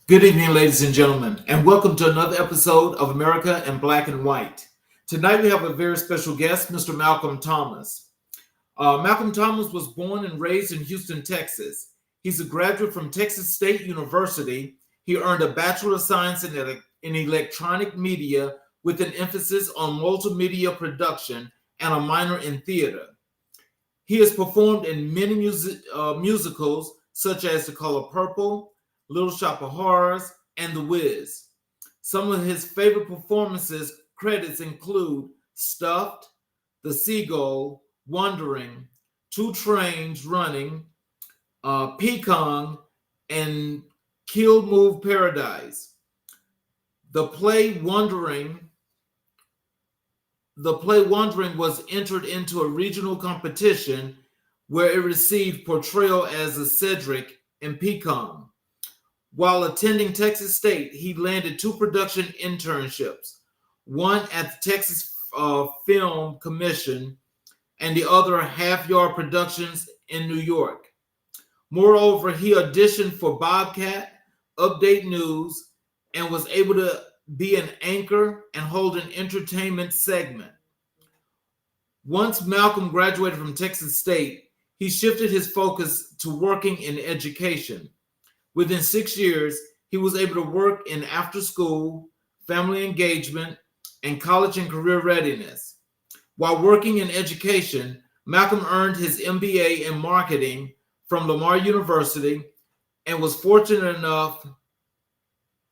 Good evening, ladies and gentlemen, and welcome to another episode of America in Black and White. Tonight we have a very special guest, Mr. Malcolm Thomas. Malcolm Thomas was born and raised in Houston, Texas. He's a graduate from Texas State University. He earned a Bachelor of Science in Electronic Media with an emphasis on multimedia production and a minor in theater. He has performed in many musicals such as The Color Purple, Little Shop of Horrors, and The Wiz. Some of his favorite performances credits include Stuffed, The Seagull, Wandering, Two Trains Running, Pekong, and Kill Move Paradise. The play Wandering was entered into a regional competition where it received portrayal as a Cedric in Pekong. While attending Texas State, he landed two production internships, one at the Texas Film Commission and the other Half Yard Productions in New York. Moreover, he auditioned for Bobcat, Update News, and was able to be an anchor and hold an entertainment segment. Once Malcolm graduated from Texas State, he shifted his focus to working in education. Within 6 years, he was able to work in after school, family engagement, and college and career readiness. While working in education, Malcolm earned his MBA in marketing from Lamar University and was fortunate enough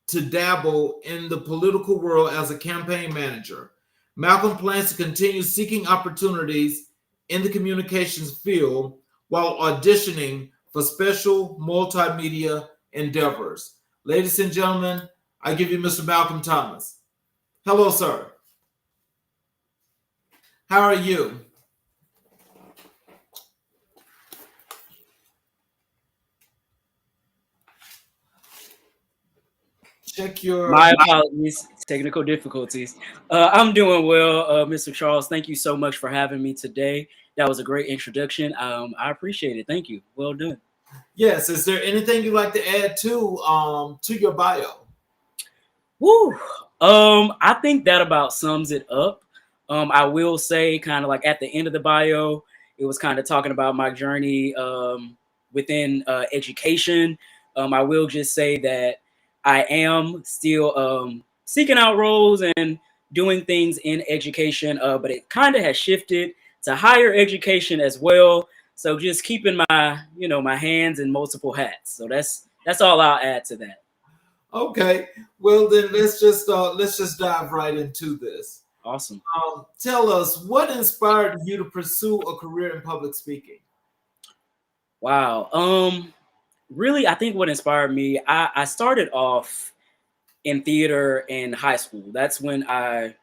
to dabble in the political world as a campaign manager. Malcolm plans to continue seeking opportunities in the communications field while auditioning for special multimedia endeavors. Ladies and gentlemen, I give you Mr. Malcolm Thomas. Hello, sir. How are you? Check your. My apologies, technical difficulties. I'm doing well, Mr. Charles. Thank you so much for having me today. That was a great introduction. I appreciate it. Thank you. Well done. Yes. Is there anything you'd like to add to your bio? Woo. I think that about sums it up. I will say, kind of like at the end of the bio, it was kind of talking about my journey within education. I will just say that I am still seeking out roles and doing things in education, but it kind of has shifted to higher education as well. So just keeping my hands in multiple hats. So that's all I'll add to that. Okay. Well, then let's just dive right into this. Awesome. Tell us what inspired you to pursue a career in public speaking. Wow. Really, I think what inspired me, I started off in theater in high school. That's when I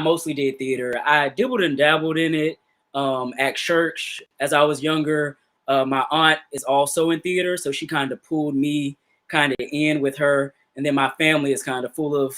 mostly did theater. I dibbled and dabbled in it at church as I was younger. My aunt is also in theater, so she kind of pulled me kind of in with her. And then my family is kind of full of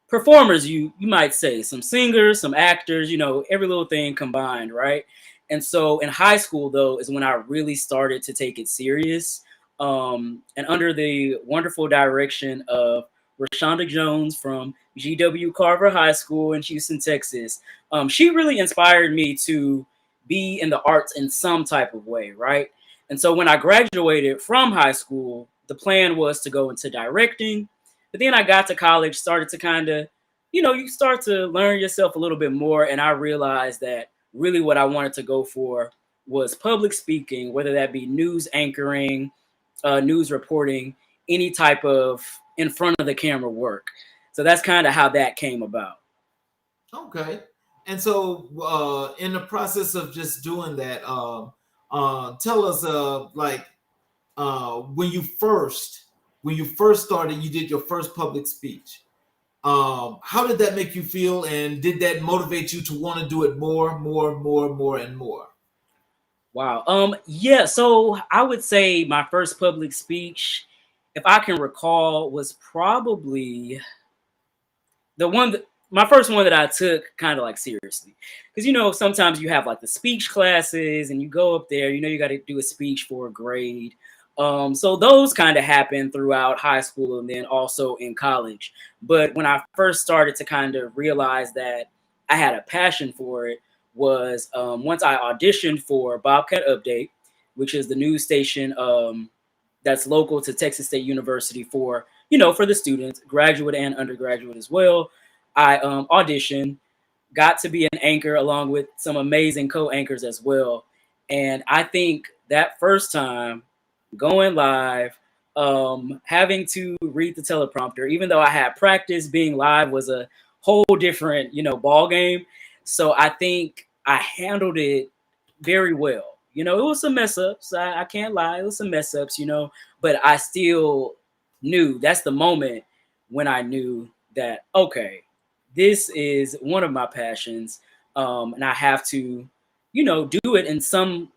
performers, you might say, some singers, some actors, every little thing combined, right? And so in high school, though, is when I really started to take it serious. And under the wonderful direction of Rashonda Jones from GW Carver High School in Houston, Texas, she really inspired me to be in the arts in some type of way, right? And so when I graduated from high school, the plan was to go into directing. But then I got to college, started to kind of, you start to learn yourself a little bit more. And I realized that really what I wanted to go for was public speaking, whether that be news anchoring, news reporting, any type of in front of the camera work. So that's kind of how that came about. Okay. And so, in the process of just doing that, tell us, when you first started, you did your first public speech. How did that make you feel, and did that motivate you to want to do it more, and more? Wow. Yeah. So I would say my first public speech, if I can recall, was probably my first one that I took kind of like seriously. Because, sometimes you have like the speech classes and you go up there, you got to do a speech for a grade. So those kind of happened throughout high school and then also in college. But when I first started to kind of realize that I had a passion for it was once I auditioned for Bobcat Update, which is the news station that's local to Texas State University for, for the students, graduate and undergraduate as well. I auditioned, got to be an anchor along with some amazing co-anchors as well. And I think that first time going live, having to read the teleprompter, even though I had practice, being live was a whole different, ball game. So I think I handled it very well. It was some mess ups. I can't lie. It was some mess ups, but I still knew that's the moment when I knew that, okay, this is one of my passions. And I have to, do it in some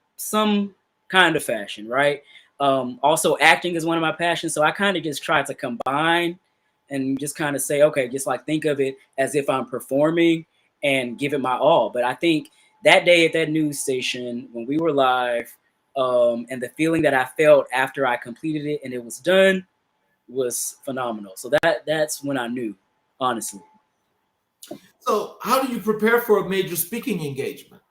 kind of fashion, right? Also, acting is one of my passions. So I kind of just try to combine and just kind of say, okay, just like think of it as if I'm performing and give it my all. But I think that day at that news station when we were live, and the feeling that I felt after I completed it and it was done was phenomenal. So that's when I knew, honestly. So, how do you prepare for a major speaking engagement?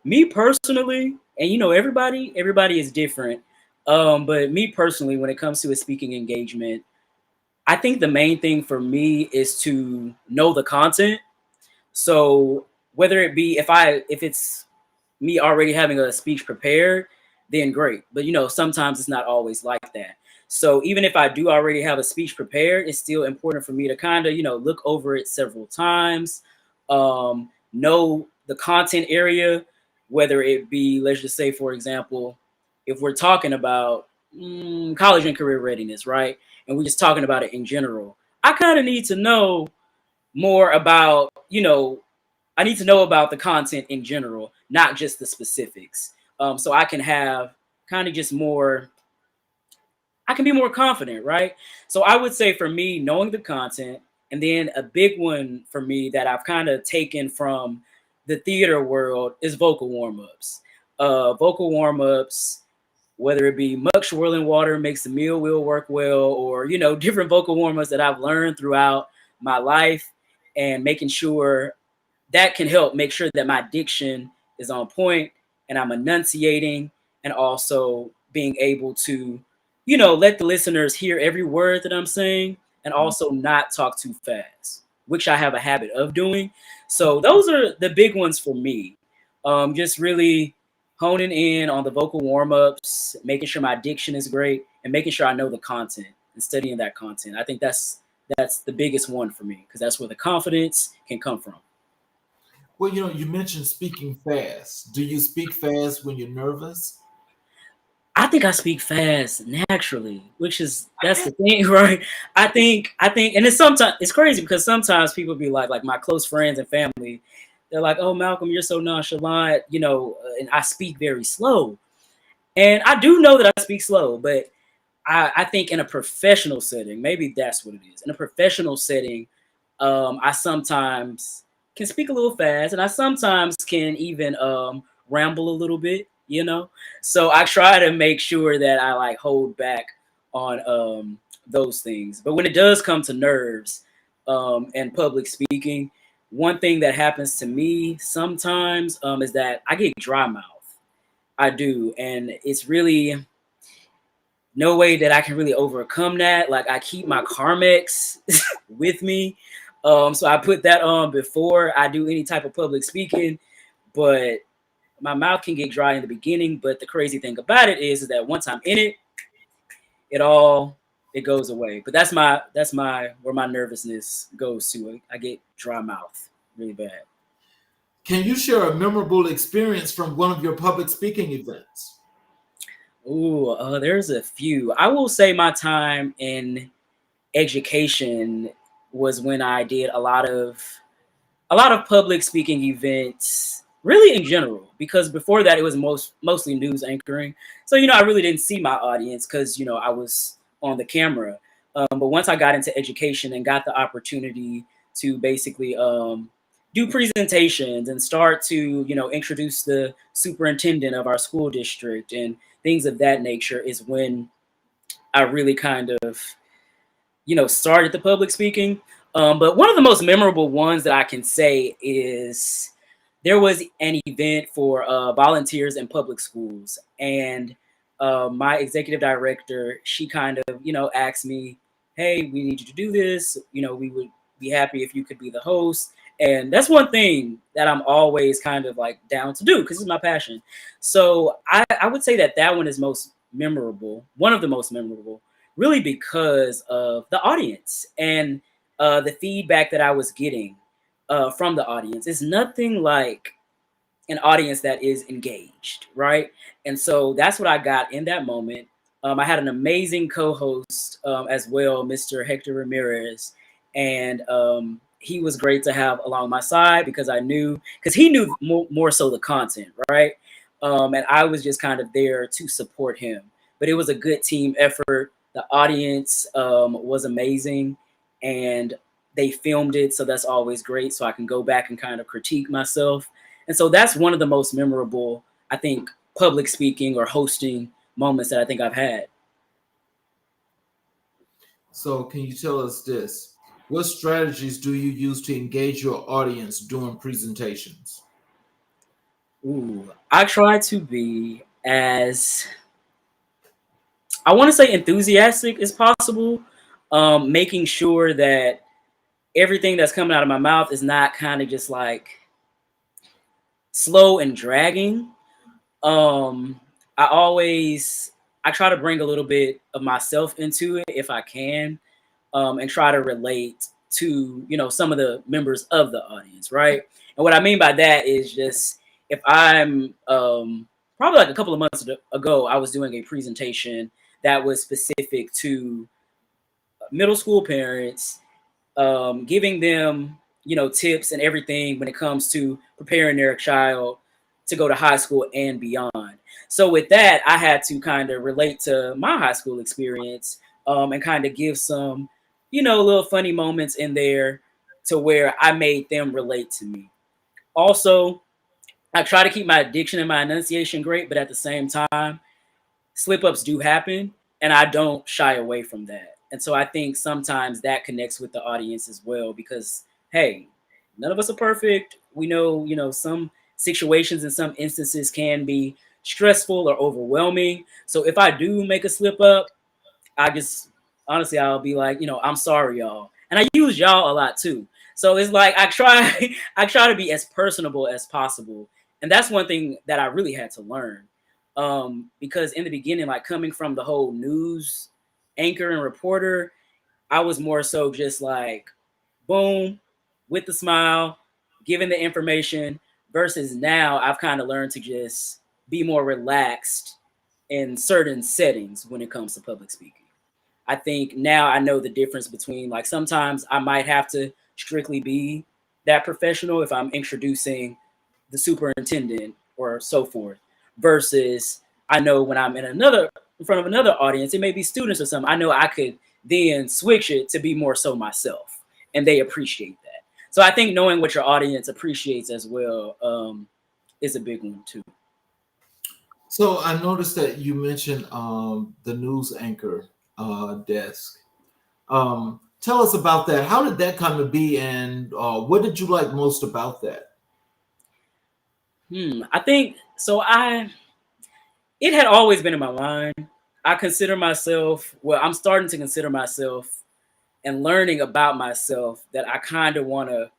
Me personally, and everybody is different. But me personally, when it comes to a speaking engagement, I think the main thing for me is to know the content. So whether it be if it's me already having a speech prepared, then great. But sometimes it's not always like that. So even if I do already have a speech prepared, it's still important for me to kind of, look over it several times, know the content area, whether it be, let's just say, for example, if we're talking about college and career readiness, right? And we're just talking about it in general, I kind of need to know more about, I need to know about the content in general, not just the specifics. So I can have kind of just more, I can be more confident, right? So I would say for me, knowing the content, and then a big one for me that I've kind of taken from the theater world is vocal warm ups. Vocal warm ups, whether it be muck swirling water makes the meal will work well, or different vocal warm ups that I've learned throughout my life, and making sure that can help make sure that my diction is on point and I'm enunciating and also being able to, let the listeners hear every word that I'm saying and also not talk too fast, which I have a habit of doing. So those are the big ones for me. Just really honing in on the vocal warm ups, making sure my diction is great, and making sure I know the content and studying that content. I think that's the biggest one for me because that's where the confidence can come from. Well, you mentioned speaking fast. Do you speak fast when you're nervous? I think I speak fast naturally, which is that's the thing, right? I think, and it's crazy because sometimes people be like my close friends and family, they're like, "Oh, Malcolm, you're so nonchalant," and I speak very slow, and I do know that I speak slow, but I think in a professional setting, maybe that's what it is. In a professional setting, I sometimes can speak a little fast, and I sometimes can even ramble a little bit. So I try to make sure that I like hold back on those things. But when it does come to nerves and public speaking, one thing that happens to me sometimes is that I get dry mouth. I do, and it's really no way that I can really overcome that. Like I keep my Carmex with me. So I put that on before I do any type of public speaking, but my mouth can get dry in the beginning. But the crazy thing about it is that once I'm in it, it all it goes away. But that's my where my nervousness goes to. I get dry mouth really bad. Can you share a memorable experience from one of your public speaking events? Ooh, there's a few. I will say my time in education was when I did a lot of public speaking events, really in general, because before that it was mostly news anchoring. So I really didn't see my audience because I was on the camera. But once I got into education and got the opportunity to basically do presentations and start to introduce the superintendent of our school district and things of that nature is when I really kind of, started the public speaking. But one of the most memorable ones that I can say is there was an event for volunteers in public schools, and my executive director, she kind of, asked me, "Hey, we need you to do this. We would be happy if you could be the host." And that's one thing that I'm always kind of like down to do because it's my passion. So I would say that that one is most memorable, one of the most memorable, really because of the audience and the feedback that I was getting from the audience. It's nothing like an audience that is engaged, right? And so that's what I got in that moment. I had an amazing co-host as well, Mr. Hector Ramirez, and he was great to have along my side because he knew more so the content, right? And I was just kind of there to support him. But it was a good team effort. The audience was amazing, and they filmed it, so that's always great. So I can go back and kind of critique myself, and so that's one of the most memorable, I think, public speaking or hosting moments that I think I've had. So, can you tell us this? What strategies do you use to engage your audience during presentations? Ooh, I try to be as, I want to say, enthusiastic as possible, making sure that everything that's coming out of my mouth is not kind of just like slow and dragging. Um, I always I try to bring a little bit of myself into it if I can, and try to relate to some of the members of the audience, right? And what I mean by that is just if I'm probably like a couple of months ago, I was doing a presentation that was specific to middle school parents, giving them tips and everything when it comes to preparing their child to go to high school and beyond. So with that, I had to kind of relate to my high school experience, and kind of give some little funny moments in there to where I made them relate to me. Also, I try to keep my diction and my enunciation great, but at the same time, slip ups do happen, and I don't shy away from that. And so I think sometimes that connects with the audience as well because hey, none of us are perfect. We know, some situations in some instances can be stressful or overwhelming. So if I do make a slip up, I just honestly I'll be like, I'm sorry, y'all. And I use y'all a lot too. So it's like I try I try to be as personable as possible. And that's one thing that I really had to learn. Because in the beginning, like coming from the whole news anchor and reporter, I was more so just like boom, with the smile, giving the information, versus now I've kind of learned to just be more relaxed in certain settings when it comes to public speaking. I think now I know the difference between like sometimes I might have to strictly be that professional if I'm introducing the superintendent or so forth, versus I know when I'm in front of another audience, it may be students or something. I know I could then switch it to be more so myself, and they appreciate that. So I think knowing what your audience appreciates as well is a big one too. So, I noticed that you mentioned the news anchor desk. Tell us about that. How did that come to be, and what did you like most about that? I think so. It had always been in my mind. I consider myself, well, I'm starting to consider myself and learning about myself that I kind of want to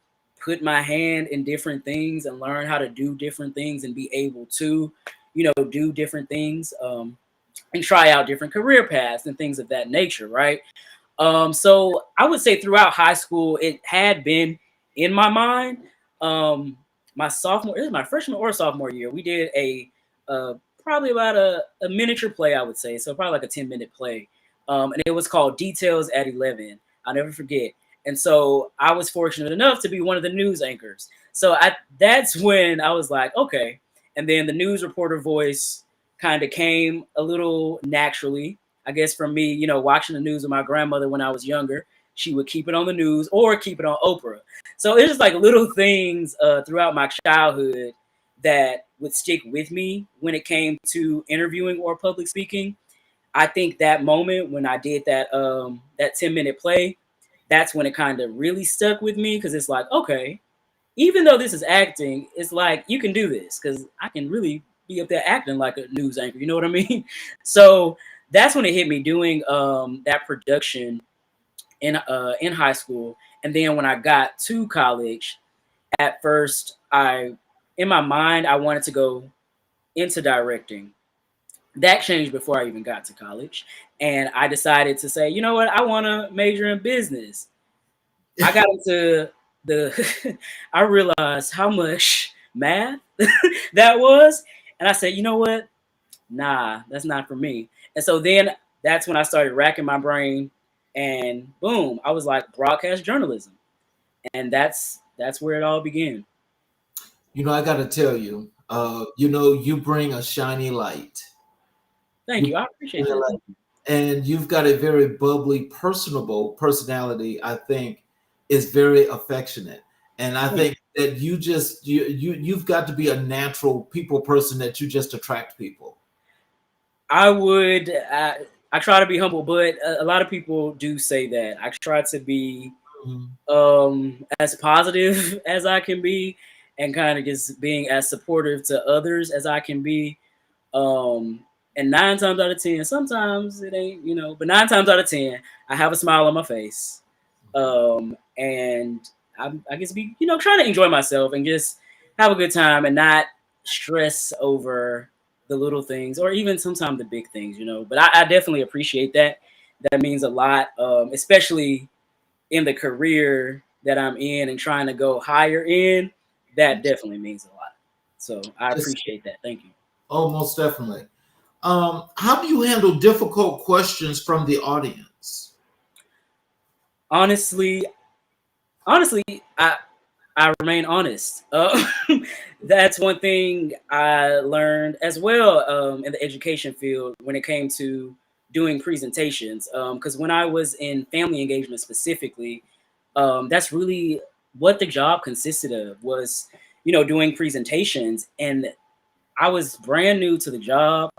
put my hand in different things and learn how to do different things and be able to, do different things, and try out different career paths and things of that nature, right? So I would say throughout high school, it had been in my mind. Um, my sophomore, it was my freshman or sophomore year, we did uh, probably about a miniature play, I would say. So probably like a 10-minute play. And it was called Details at 11. I'll never forget. And so I was fortunate enough to be one of the news anchors. So that's when I was like, okay. And then the news reporter voice kind of came a little naturally, I guess, from me, watching the news with my grandmother when I was younger. She would keep it on the news or keep it on Oprah. So it's just like little things throughout my childhood that would stick with me when it came to interviewing or public speaking. I think that moment when I did that 10-minute play, that's when it kind of really stuck with me, because it's like, okay, even though this is acting, it's like you can do this, because I can really be up there acting like a news anchor. You know what I mean? So that's when it hit me doing that production in high school, and then when I got to college, at first in my mind I wanted to go into directing. That changed before I even got to college, and I decided to say, you know what, I want to major in business. I got into the I realized how much math that was, and I said, you know what, nah, that's not for me. And so then that's when I started racking my brain, and boom, I was like, broadcast journalism, and that's where it all began. I got to tell you, you bring a shiny light. Thank You you, I bring appreciate a that. light. Thank you. And you've got a very bubbly, personable personality. I think is very affectionate, and I Thank think that you've got to be a natural people person that you just attract people. I would. I try to be humble, but a lot of people do say that. I try to be Mhm. as positive as I can be, and kind of just being as supportive to others as I can be. Um, and 9 times out of 10, sometimes it ain't, but 9 times out of 10, I have a smile on my face. And I guess be, trying to enjoy myself and just have a good time and not stress over the little things or even sometimes the big things. But I definitely appreciate that. That means a lot, especially in the career that I'm in and trying to go higher in. That definitely means a lot. So I Yes, appreciate that. Thank you. almost definitely. How do you handle difficult questions from the audience? Honestly, honestly, I remain honest. That's one thing I learned as well in the education field when it came to doing presentations. Because when I was in family engagement specifically, that's really what the job consisted of, was doing presentations. And I was brand new to the job,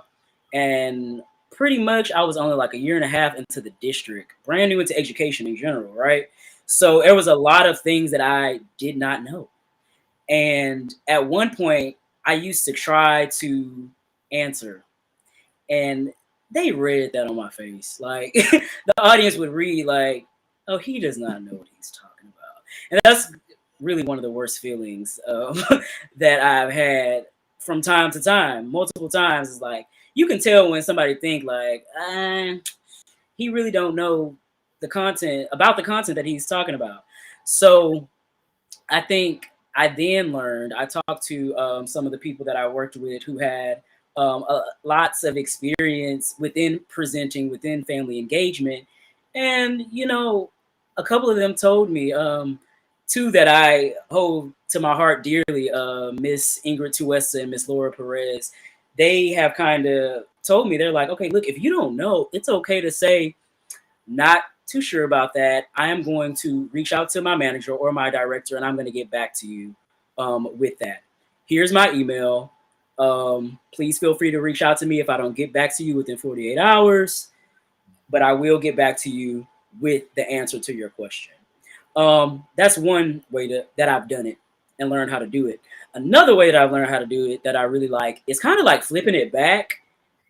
and pretty much I was only like a year and a half into the district, brand new into education in general, right? So there was a lot of things that I did not know. And at one point, I used to try to answer, and they read that on my face. Like the audience would read, like, "Oh, he does not know what he's talking about," and that's really one of the worst feelings that I've had from time to time, multiple times. Is like you can tell when somebody think like, he really don't know the content that he's talking about. So I think I then learned. I talked to some of the people that I worked with who had lots of experience within presenting, within family engagement, and a couple of them told me, two that I hold to my heart dearly, Miss Ingrid Tuesta and Miss Laura Perez. They have kind of told me, they're like, okay, look, if you don't know, it's okay to say not too sure about that. I am going to reach out to my manager or my director, and I'm going to get back to you with that. Here's my email. Please feel free to reach out to me if I don't get back to you within 48 hours, but I will get back to you with the answer to your question. That's one way that I've done it and learned how to do it. Another way that I've learned how to do it that I really like is kind of like flipping it back,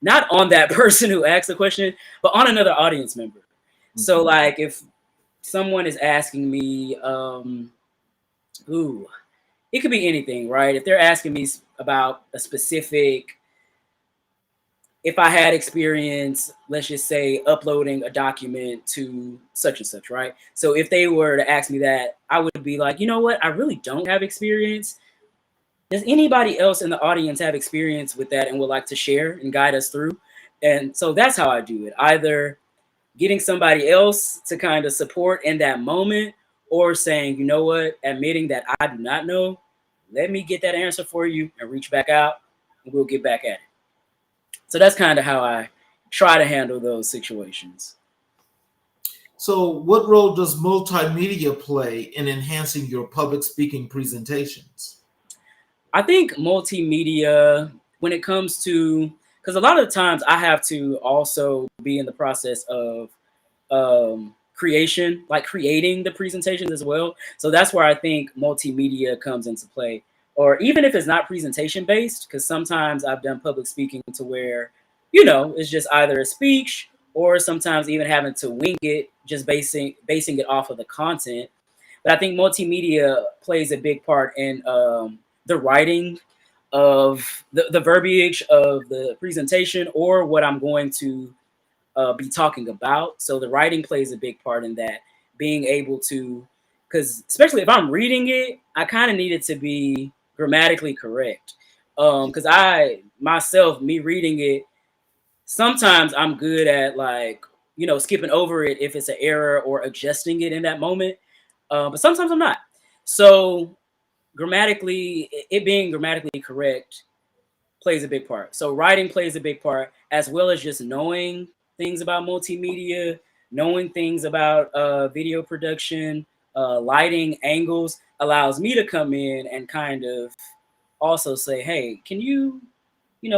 not on that person who asked the question, but on another audience member. So like if someone is asking me, ooh, it could be anything, right? If they're asking me about a specific, if I had experience, let's just say uploading a document to such and such, right? So if they were to ask me that, I would be like, you know what? I really don't have experience. Does anybody else in the audience have experience with that and would like to share and guide us through? And so that's how I do it. Either getting somebody else to kind of support in that moment, or saying, you know what, admitting that I do not know, let me get that answer for you and reach back out and we'll get back at it. So that's kind of how I try to handle those situations. So, what role does multimedia play in enhancing your public speaking presentations? I think multimedia, when it comes to, because a lot of the times I have to also be in the process of creation, like creating the presentations as well. So that's where I think multimedia comes into play. Or even if it's not presentation based, because sometimes I've done public speaking to where, it's just either a speech or sometimes even having to wing it, just basing it off of the content. But I think multimedia plays a big part in the writing of the verbiage of the presentation or what I'm going to be talking about. So the writing plays a big part in that, being able to, because especially if I'm reading it, I kind of need it to be grammatically correct. Because I myself, me reading it, sometimes I'm good at like, skipping over it if it's an error or adjusting it in that moment. But sometimes I'm not. So grammatically, it being grammatically correct plays a big part. So writing plays a big part, as well as just knowing things about multimedia, knowing things about video production, lighting, angles, allows me to come in and kind of also say, hey, can you,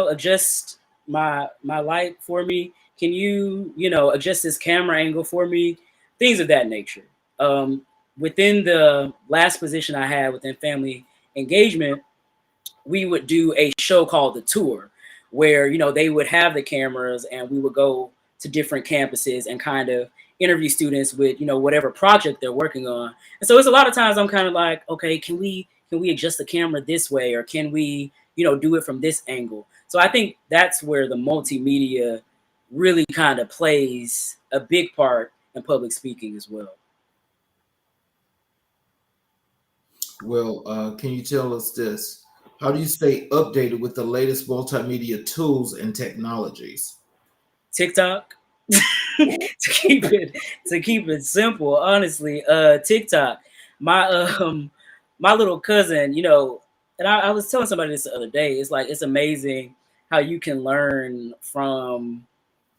adjust my light for me? Can you, adjust this camera angle for me? Things of that nature. Um, Within the last position I had within family engagement, we would do a show called The Tour, where they would have the cameras and we would go to different campuses and kind of interview students with whatever project they're working on. And so it's a lot of times I'm kind of like, okay, can we adjust the camera this way, or can we do it from this angle? So I think that's where the multimedia really kind of plays a big part in public speaking as well. Well, can you tell us this? How do you stay updated with the latest multimedia tools and technologies? TikTok. To keep it simple, honestly, TikTok. My my little cousin, and I was telling somebody this the other day. It's like it's amazing how you can learn from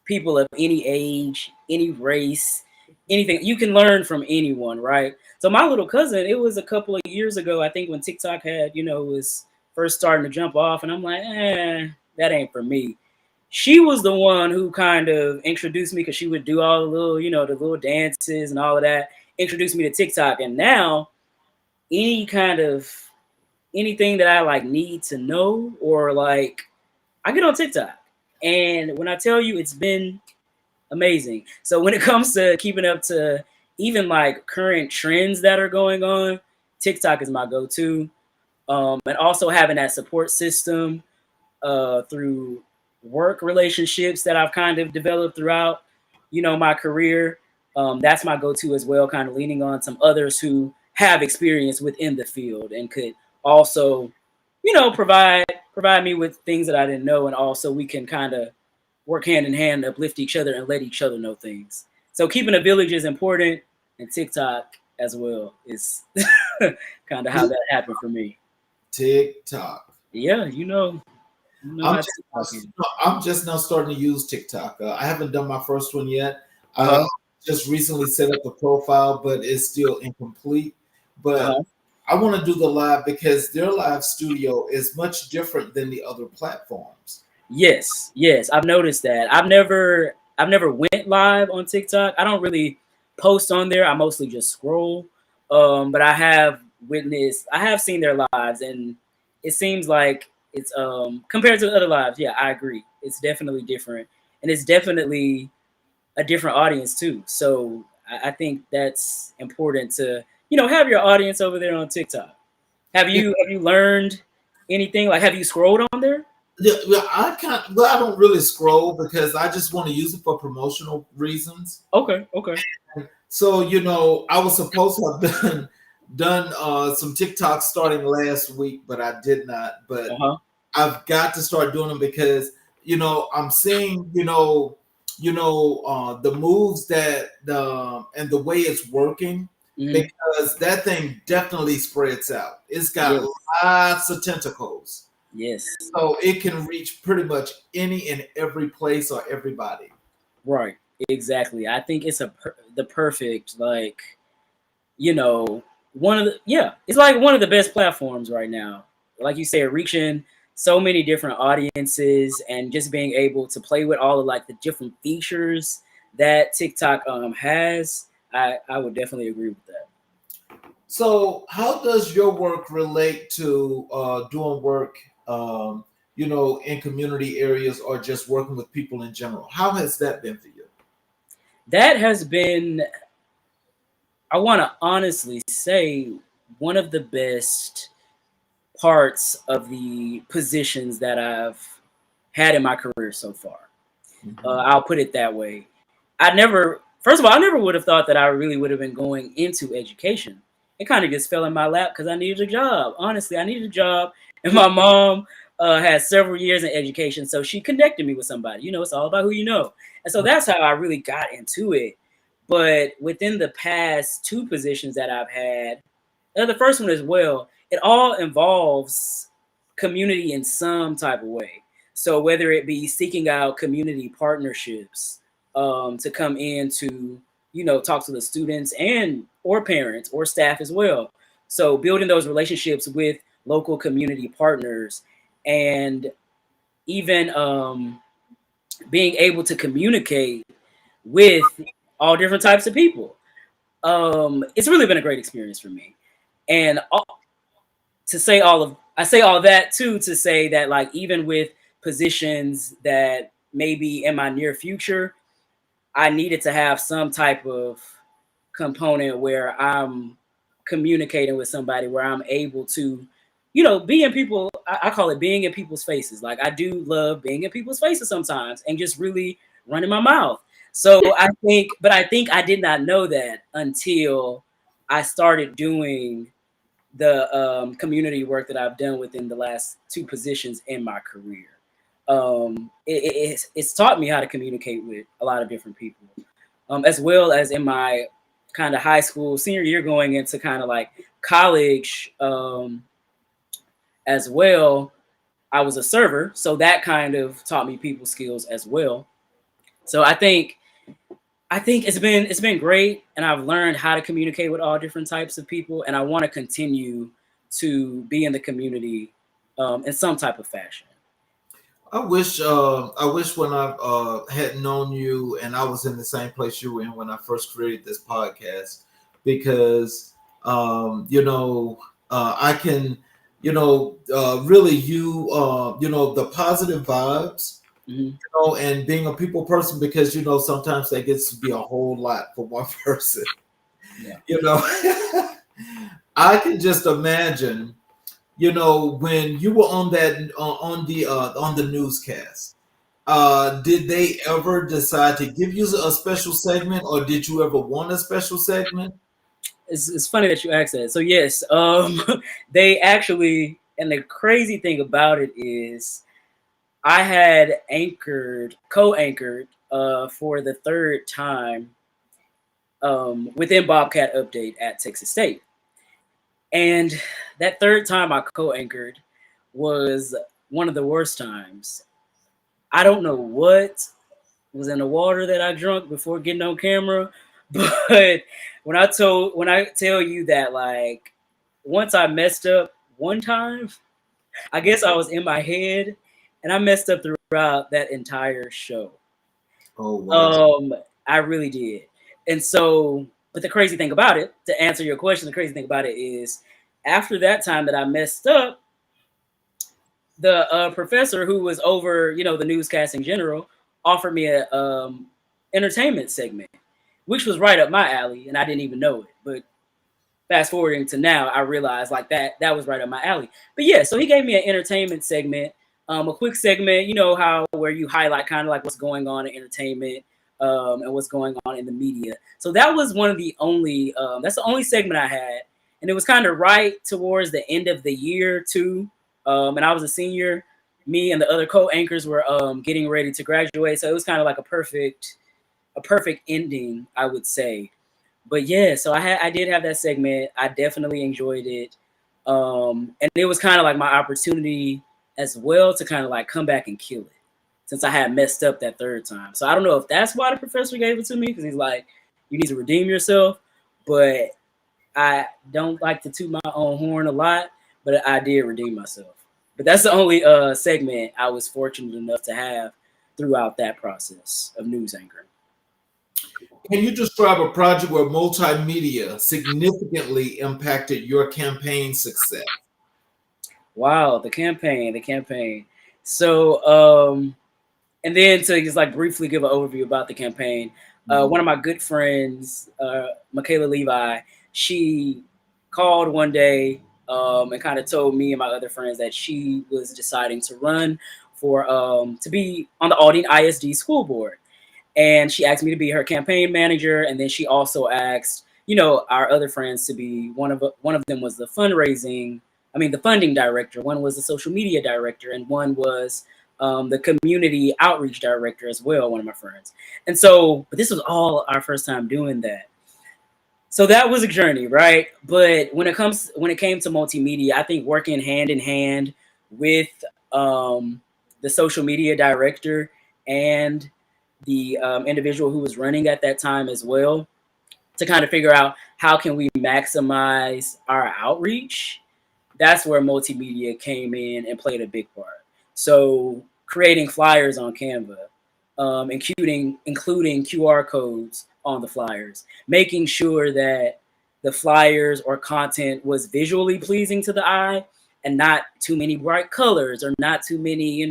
people of any age, any race, anything. You can learn from anyone, right? So my little cousin, it was a couple of years ago, I think, when TikTok had, was first starting to jump off, and I'm like, that ain't for me. She was the one who kind of introduced me because she would do all the little, the little dances and all of that. Introduced me to TikTok, and now any kind of anything that I like need to know or like, I get on TikTok, and when I tell you, it's been amazing. So when it comes to keeping up to even like current trends that are going on, TikTok is my go-to. And also having that support system through work relationships that I've kind of developed throughout, my career. That's my go-to as well, kind of leaning on some others who have experience within the field and could also, provide me with things that I didn't know, and also we can kind of work hand in hand, uplift each other, and let each other know things. So keeping a village is important, and TikTok as well is kind of how that happened for me. TikTok. Yeah, I'm how just TikTok is. I'm just now starting to use TikTok. I haven't done my first one yet. I Uh-huh. just recently set up a profile, but it's still incomplete. But Uh-huh. I want to do the live because their live studio is much different than the other platforms. Yes, yes, I've noticed that. I've never went live on TikTok. I don't really post on there. I mostly just scroll. But I have seen their lives, and it seems like it's compared to other lives. Yeah, I agree. It's definitely different, and it's definitely a different audience too. So I think that's important to have your audience over there on TikTok. Have you learned anything? Like, have you scrolled on there? Yeah, well, I don't really scroll because I just want to use it for promotional reasons. Okay, okay. So I was supposed to have done some TikTok starting last week, but I did not. But Uh-huh. I've got to start doing them because I'm seeing the moves that the and the way it's working, Mhm. because that thing definitely spreads out. It's got Yes, lots of tentacles, yes, so it can reach pretty much any and every place or everybody. right, exactly. I think it's the perfect, like, you know, one of the yeah, it's like one of the best platforms right now. like you said, reaching so many different audiences and just being able to play with all of like the different features that TikTok has, I would definitely agree with that. So, how does your work relate to doing work, in community areas or just working with people in general? How has that been for you? That has been, I want to honestly say, one of the best parts of the positions that I've had in my career so far. Mhm. I'll put it that way. First of all, I never would have thought that I really would have been going into education. It kind of just fell in my lap because I needed a job. Honestly, I needed a job, and my mom had several years in education, so she connected me with somebody. You know, it's all about who you know, and so that's how I really got into it. But within the past two positions that I've had, the first one as well, it all involves community in some type of way. So whether it be seeking out community partnerships to come in to, talk to the students and or parents or staff as well. So building those relationships with local community partners and even being able to communicate with all different types of people. It's really been a great experience for me. And I say all that too to say that like even with positions that maybe in my near future, I needed to have some type of component where I'm communicating with somebody where I'm able to, be in people. I call it being in people's faces. Like I do love being in people's faces sometimes and just really running my mouth. So I think I did not know that until I started doing the community work that I've done within the last two positions in my career. It's taught me how to communicate with a lot of different people, as well as in my kind of high school senior year going into kind of like college as well. I was a server, so that kind of taught me people skills as well. So I think it's been great, and I've learned how to communicate with all different types of people, and I want to continue to be in the community in some type of fashion. I wish when I had known you and I was in the same place you were in when I first created this podcast, because I can, really the positive vibes, Hmm. and being a people person, because sometimes that gets to be a whole lot for one person. Yeah. you know I can just imagine, when you were on that on the newscast, did they ever decide to give you a special segment, or did you ever want a special segment? It's funny that you asked that. So yes, they actually, and the crazy thing about it is, I had co-anchored, for the third time within Bobcat Update at Texas State, and that third time I co-anchored was one of the worst times. I don't know what was in the water that I drunk before getting on camera, but when I tell you that like once I messed up one time, I guess I was in my head and I messed up throughout that entire show. Oh wow. Um, I really did. And so, but the crazy thing about it, to answer your question, the crazy thing about it is after that time that I messed up, the professor who was over, the newscast in general, offered me a entertainment segment, which was right up my alley, and I didn't even know it. But fast forwarding to now, I realized like that was right up my alley. But yeah, so he gave me an entertainment segment, a quick segment, how where you highlight kind of like what's going on in entertainment. And what's going on in the media. So that was one of the only, that's the only segment I had. And it was kind of right towards the end of the year too. And I was a senior. Me and the other co-anchors were getting ready to graduate. So it was kind of like a perfect ending, I would say. But yeah, so I did have that segment. I definitely enjoyed it. And it was kind of like my opportunity as well to kind of like come back and kill it since I had messed up that third time. So I don't know if that's why the professor gave it to me because he's like, you need to redeem yourself. But I don't like to toot my own horn a lot. but I did redeem myself. But that's the only segment I was fortunate enough to have throughout that process of news anchoring. Can you describe a project where multimedia significantly impacted your campaign success? Wow, the campaign. So, and then to just like briefly give an overview about the campaign, Mhm. one of my good friends, Michaela Levi, she called one day and kind of told me and my other friends that she was deciding to run for to be on the Aldine ISD school board, and she asked me to be her campaign manager, and then she also asked our other friends to be one of them was the fundraising, I mean the funding director, one was the social media director, and one was the community outreach director as well, one of my friends. And so, but this was all our first time doing that, so that was a journey, right? But when it came to multimedia, I think working hand in hand with um, the social media director and the individual who was running at that time as well, to kind of figure out how can we maximize our outreach. That's where multimedia came in and played a big part. So creating flyers on Canva, including QR codes on the flyers, making sure that the flyers or content was visually pleasing to the eye and not too many bright colors or not too many,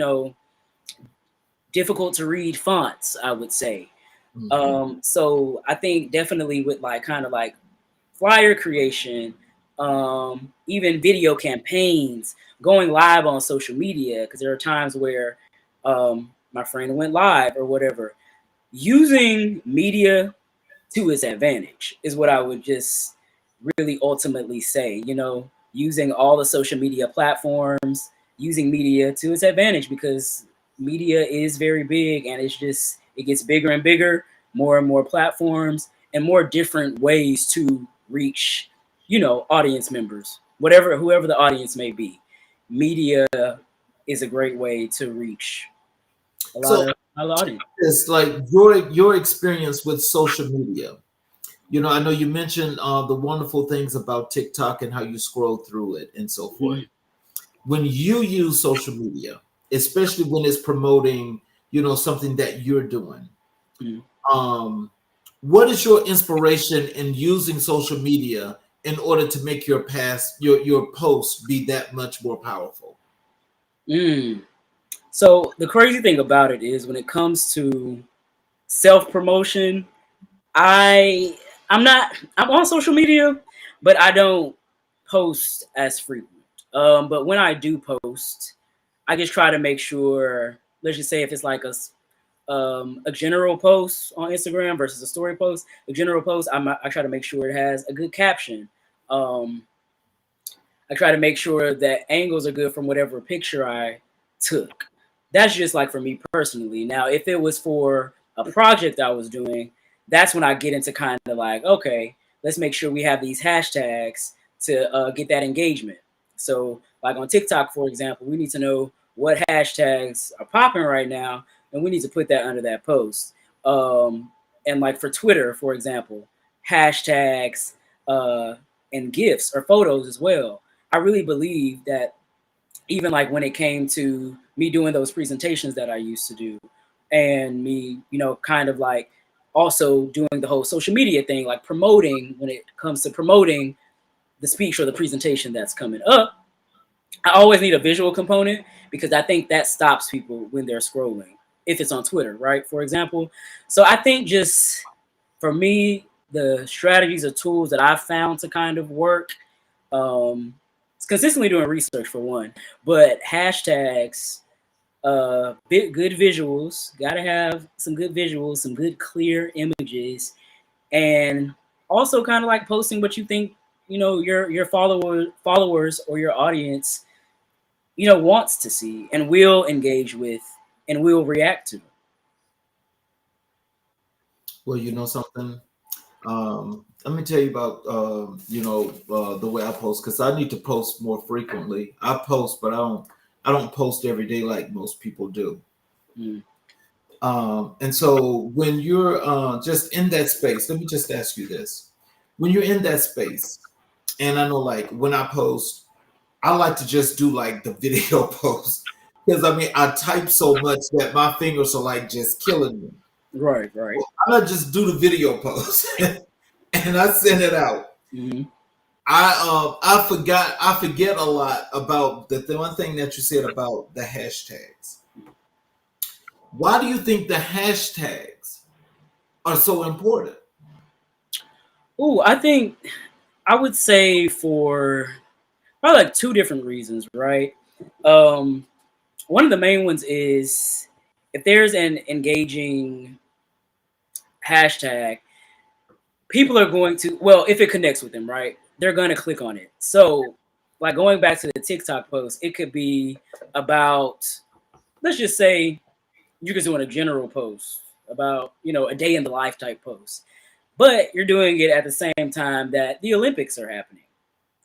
difficult to read fonts, I would say. Mhm. So I think definitely with like kind of like flyer creation, even video campaigns, going live on social media, because there are times where my friend went live or whatever. Using media to its advantage is what I would just really ultimately say. Using all the social media platforms, using media to its advantage, because media is very big and it gets bigger and bigger, more and more platforms and more different ways to reach, audience members, whoever the audience may be. Media is a great way to reach a lot So of audience. it's like your experience with social media. I know you mentioned the wonderful things about TikTok and how you scroll through it and so forth. Mhm. When you use social media, especially when it's promoting, something that you're doing, Mhm. um, what is your inspiration in using social media in order to make your posts be that much more powerful? Mm. So the crazy thing about it is when it comes to self promotion, I I'm on social media, but I don't post as frequent. But when I do post, I just try to make sure. Let's just say if it's like a general post on Instagram versus a story post, a general post, I try to make sure it has a good caption. Um, I try to make sure that angles are good from whatever picture I took. That's just like for me personally. Now, if it was for a project I was doing, that's when I get into kind of like, okay, let's make sure we have these hashtags to get that engagement. So, like on TikTok, for example, we need to know what hashtags are popping right now, and we need to put that under that post. And like for Twitter, for example, hashtags uh, and GIFs or photos as well. I really believe that even like when it came to me doing those presentations that I used to do, and me, kind of like also doing the whole social media thing, like promoting when it comes to promoting the speech or the presentation that's coming up, I always need a visual component because I think that stops people when they're scrolling. If it's on Twitter, right? For example. So I think just for me, the strategies or tools that I've found to kind of work, it's consistently doing research for one, but hashtags, good visuals, gotta have some good visuals, some good clear images, and also kind of like posting what you think, your followers or your audience, wants to see and will engage with and will react to. Well, you know something. Let me tell you about the way I post, because I need to post more frequently. I post, but I don't post every day like most people do. Mm. And so when you're just in that space, let me just ask you this: when you're in that space, and I know like when I post, I like to just do like the video post because I mean I type so much that my fingers are like just killing me. Right, right. I just do the video post and I send it out. Hmm. I forget a lot about the one thing that you said about the hashtags. Why do you think the hashtags are so important? Ooh, I think I would say for probably like two different reasons, right? Um, One of the main ones is if there's an engaging hashtag, people are going to, well, if it connects with them, right? They're going to click on it. So, like going back to the TikTok post, it could be about, let's just say you're just doing a general post about, a day in the life type post, but you're doing it at the same time that the Olympics are happening.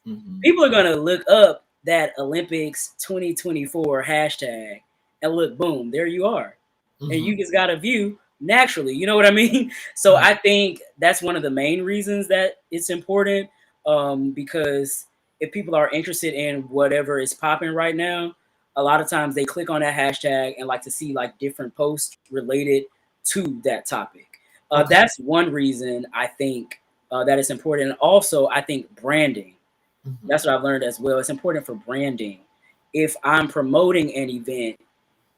Hmm. People are going to look up that Olympics 2024 hashtag and look, boom, there you are. And you Hmm. just got a view naturally. You know what I mean? So I think that's one of the main reasons that it's important, because if people are interested in whatever is popping right now, a lot of times they click on that hashtag and like to see like different posts related to that topic. Okay. That's one reason I think that it's important. And also, I think branding. Hmm. That's what I've learned as well. It's important for branding. If I'm promoting an event,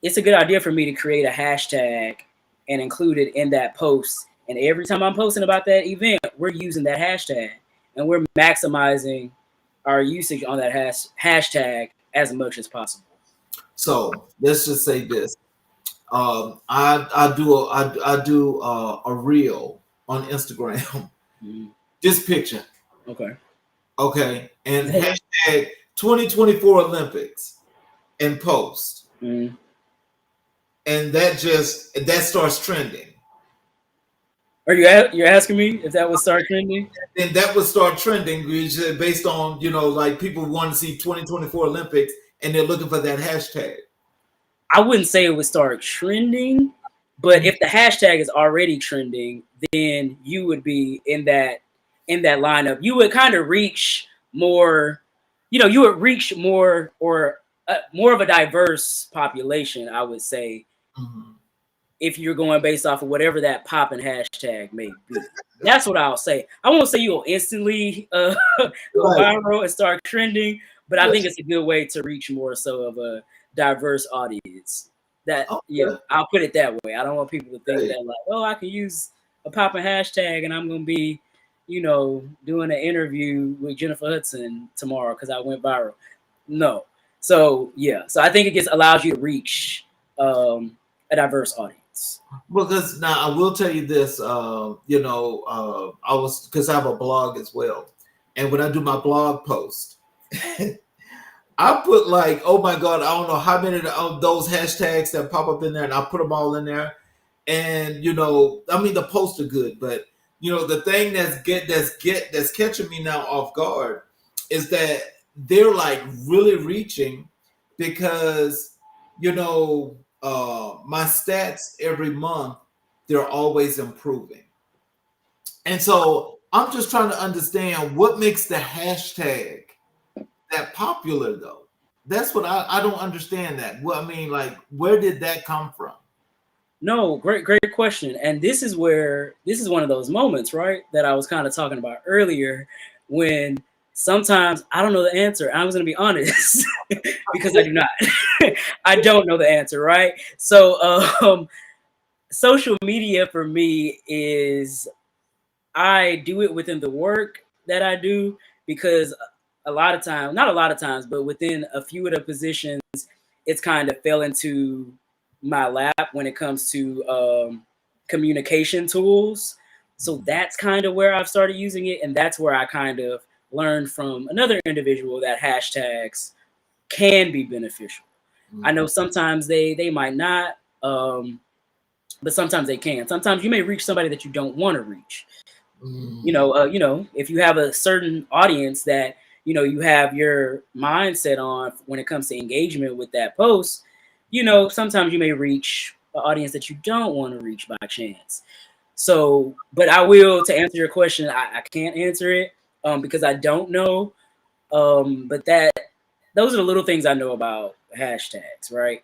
it's a good idea for me to create a hashtag and include it in that post. And every time I'm posting about that event, we're using that hashtag and we're maximizing our usage on that hashtag as much as possible. So let's just say this. I do a reel on Instagram. Mhm. This picture, Okay. okay, and hashtag 2024 Olympics and post, Mhm. and that starts trending. Are you're asking me if that would start trending? Then that would start trending based on like people want to see 2024 Olympics and they're looking for that hashtag. I wouldn't say it would start trending, but Mhm. if the hashtag is already trending, then you would be in that lineup. You would kind of reach more, you would reach more or more of a diverse population, I would say, Mhm. if you're going based off of whatever that popping hashtag may be. That's what I'll say. I won't say you'll instantly go Right. viral and start trending, but I think Yes. it's a good way to reach more so of a diverse audience. That yeah, Okay. I'll put it that way. I don't want people to think Hey. that like, oh, I can use a popping hashtag and I'm gonna be, doing an interview with Jennifer Hudson tomorrow because I went viral. No. So yeah, so I think it just allows you to reach a diverse audience. Because now I will tell you this, I was because I have a blog as well, and when I do my blog post, I put like, oh my god, I don't know how many of those hashtags that pop up in there, and I put them all in there, and I mean the posts are good, but the thing that's catching me now off guard is that they're like really reaching because my stats every month they're always improving, and so I'm just trying to understand what makes the hashtag that popular though. That's what I don't understand that. Well, I mean, like, where did that come from? No, great question. And this is one of those moments, right, that I was kind of talking about earlier when sometimes I don't know the answer. I was going to be honest because I do not. I don't know the answer, right? So, social media for me is I do it within the work that I do because a lot of times, not a lot of times, but within a few of the positions, it's kind of fell into my lap when it comes to communication tools. So that's kind of where I've started using it. And that's where I kind of learned from another individual that hashtags can be beneficial. I know Mhm. sometimes they might not, but sometimes they can. Sometimes you may reach somebody that you don't want to reach. Mm. If you have a certain audience that you have your mindset on when it comes to engagement with that post, sometimes you may reach an audience that you don't want to reach by chance. So, but I will, to answer your question, I can't answer it because I don't know. But those are the little things I know about hashtags, right?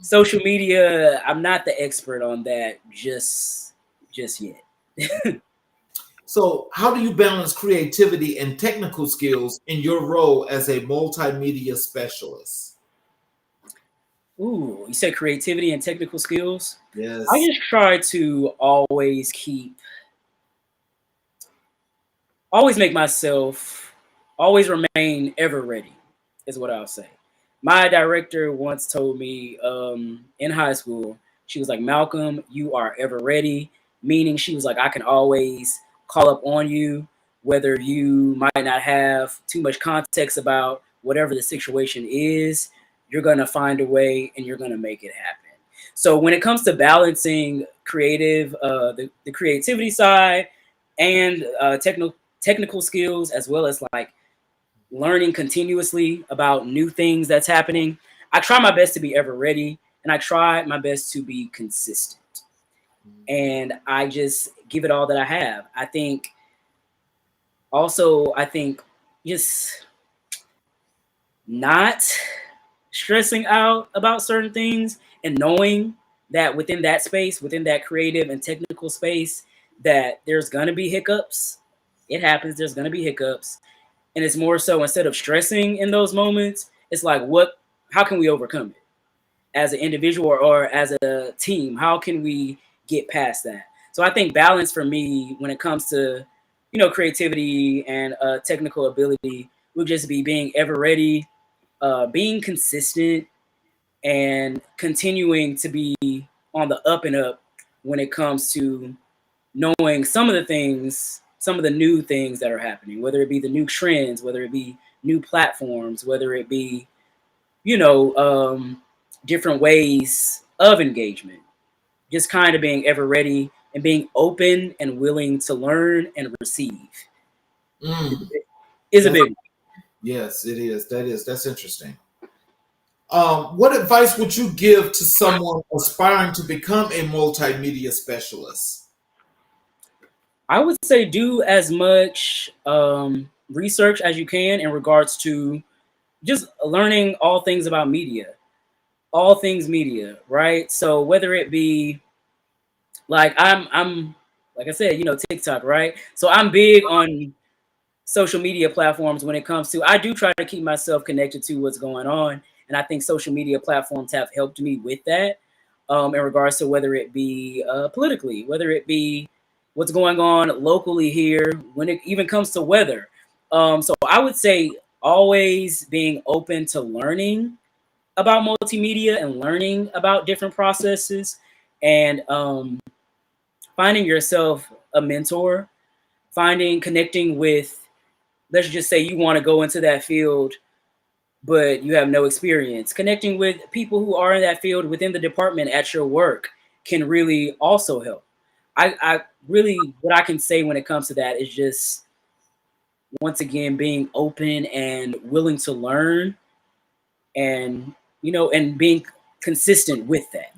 Social media, I'm not the expert on that just yet. So, how do you balance creativity and technical skills in your role as a multimedia specialist? Ooh, you said creativity and technical skills. I Yes. just try to always make myself always remain ever ready, is what I'll say. My director once told me in high school, she was like, Malcolm, you are ever ready, meaning she was like, I can always call up on you, whether you might not have too much context about whatever the situation is, you're going to find a way and you're going to make it happen. So when it comes to balancing the creativity side and technical skills, as well as like learning continuously about new things that's happening, I try my best to be ever ready, and I try my best to be consistent. And I just give it all that I have. I think just not stressing out about certain things and knowing that within that space, within that creative and technical space, that there's gonna be hiccups. It happens, there's gonna be hiccups. And it's more so, instead of stressing in those moments, it's like, how can we overcome it as an individual, or as a team? How can we get past that? So I think balance for me when it comes to, creativity and technical ability would just be being ever ready, being consistent, and continuing to be on the up and up when it comes to knowing some of the new things that are happening, whether it be the new trends, whether it be new platforms, whether it be, you know, um, different ways of engagement. Just kind of being ever ready and being open and willing to learn and receive Mm, is a that's, big one. yes, it is. That's interesting. What advice would you give to someone aspiring to become a multimedia specialist? I would say do as much research as you can in regards to just learning all things media, right? So whether it be like I'm like I said, TikTok, right? So I'm big on social media platforms when it comes to, I do try to keep myself connected to what's going on, and I think social media platforms have helped me with that, in regards to whether it be politically, whether it be what's going on locally here, when it even comes to weather. So I would say always being open to learning about multimedia and learning about different processes, and finding yourself a mentor, connecting with, let's just say you want to go into that field, but you have no experience. Connecting with people who are in that field within the department at your work can really also help. I really, what I can say when it comes to that is just, once again, being open and willing to learn, and, and being consistent with that,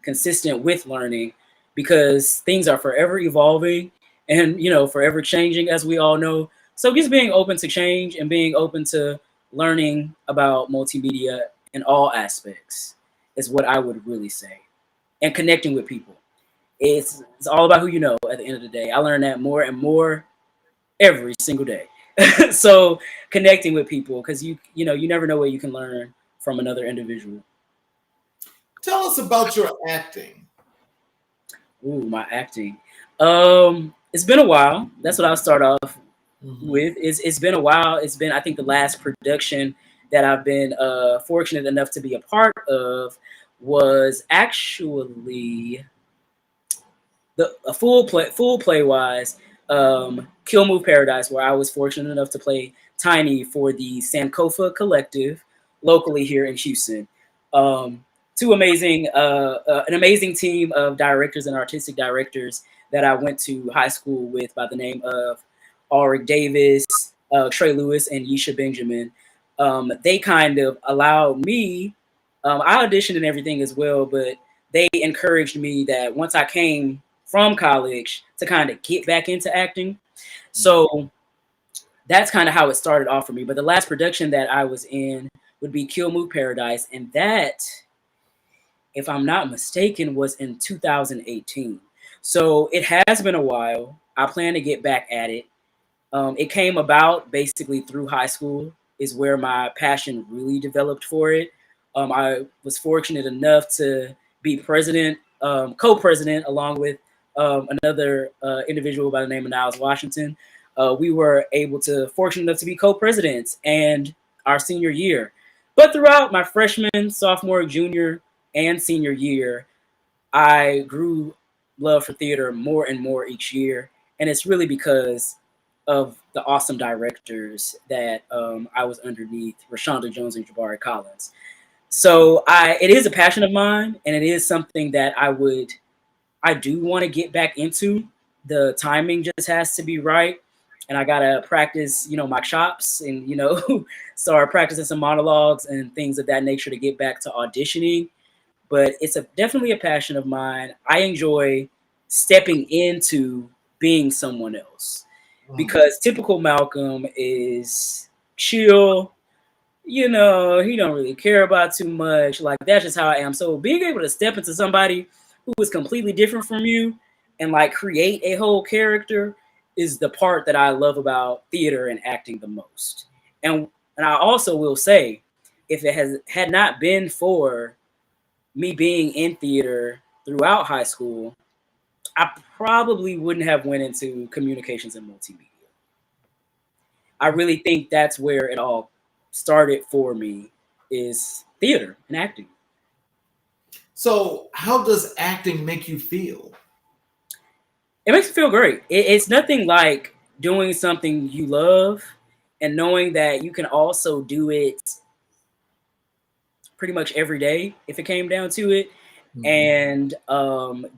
consistent with learning, because things are forever evolving and, forever changing, as we all know. So just being open to change and being open to learning about multimedia in all aspects is what I would really say. And connecting with people, it's all about who you know. At the end of the day, I learn that more and more every single day. So connecting with people, because you never know what you can learn from another individual. Tell us about your acting. Ooh, my acting. It's been a while. That's what I'll start off Mhm. with. It's been a while. It's been, I think, the last production that I've been fortunate enough to be a part of was actually the a full play wise, Kill Move Paradise, where I was fortunate enough to play Tiny for the Sankofa Collective locally here in Houston. Two amazing An amazing team of directors and artistic directors that I went to high school with, by the name of Ulrich Davis, Trey Lewis, and Yesha Benjamin. They kind of allowed me, I auditioned and everything as well, but they encouraged me that once I came from college to kind of get back into acting. So that's kind of how it started off for me. But the last production that I was in would be Kill Move Paradise, and that, if I'm not mistaken, was in 2018. So it has been a while. I plan to get back at it. It came about basically through high school, is where my passion really developed for it. I was fortunate enough to be president, co-president, along with another individual by the name of Niles Washington. We were able to, fortunate enough to be co-presidents and our senior year. But throughout my freshman, sophomore, junior, and senior year, I grew love for theater more and more each year, and it's really because of the awesome directors that I was underneath, Rashonda Jones and Jabari Collins. So it is a passion of mine, and it is something that I do want to get back into. The timing just has to be right, and I gotta practice, my chops, and start practicing some monologues and things of that nature to get back to auditioning. But it's definitely a passion of mine. I enjoy stepping into being someone else, Mm. because typical Malcolm is chill. He don't really care about too much. Like, that's just how I am. So being able to step into somebody who is completely different from you and like create a whole character is the part that I love about theater and acting the most. And I also will say, if it had not been for me being in theater throughout high school, I probably wouldn't have went into communications and multimedia. I really think that's where it all started for me, is theater and acting. So, how does acting make you feel? It makes me feel great. It's nothing like doing something you love and knowing that you can also do it pretty much every day if it came down to it, Mhm. and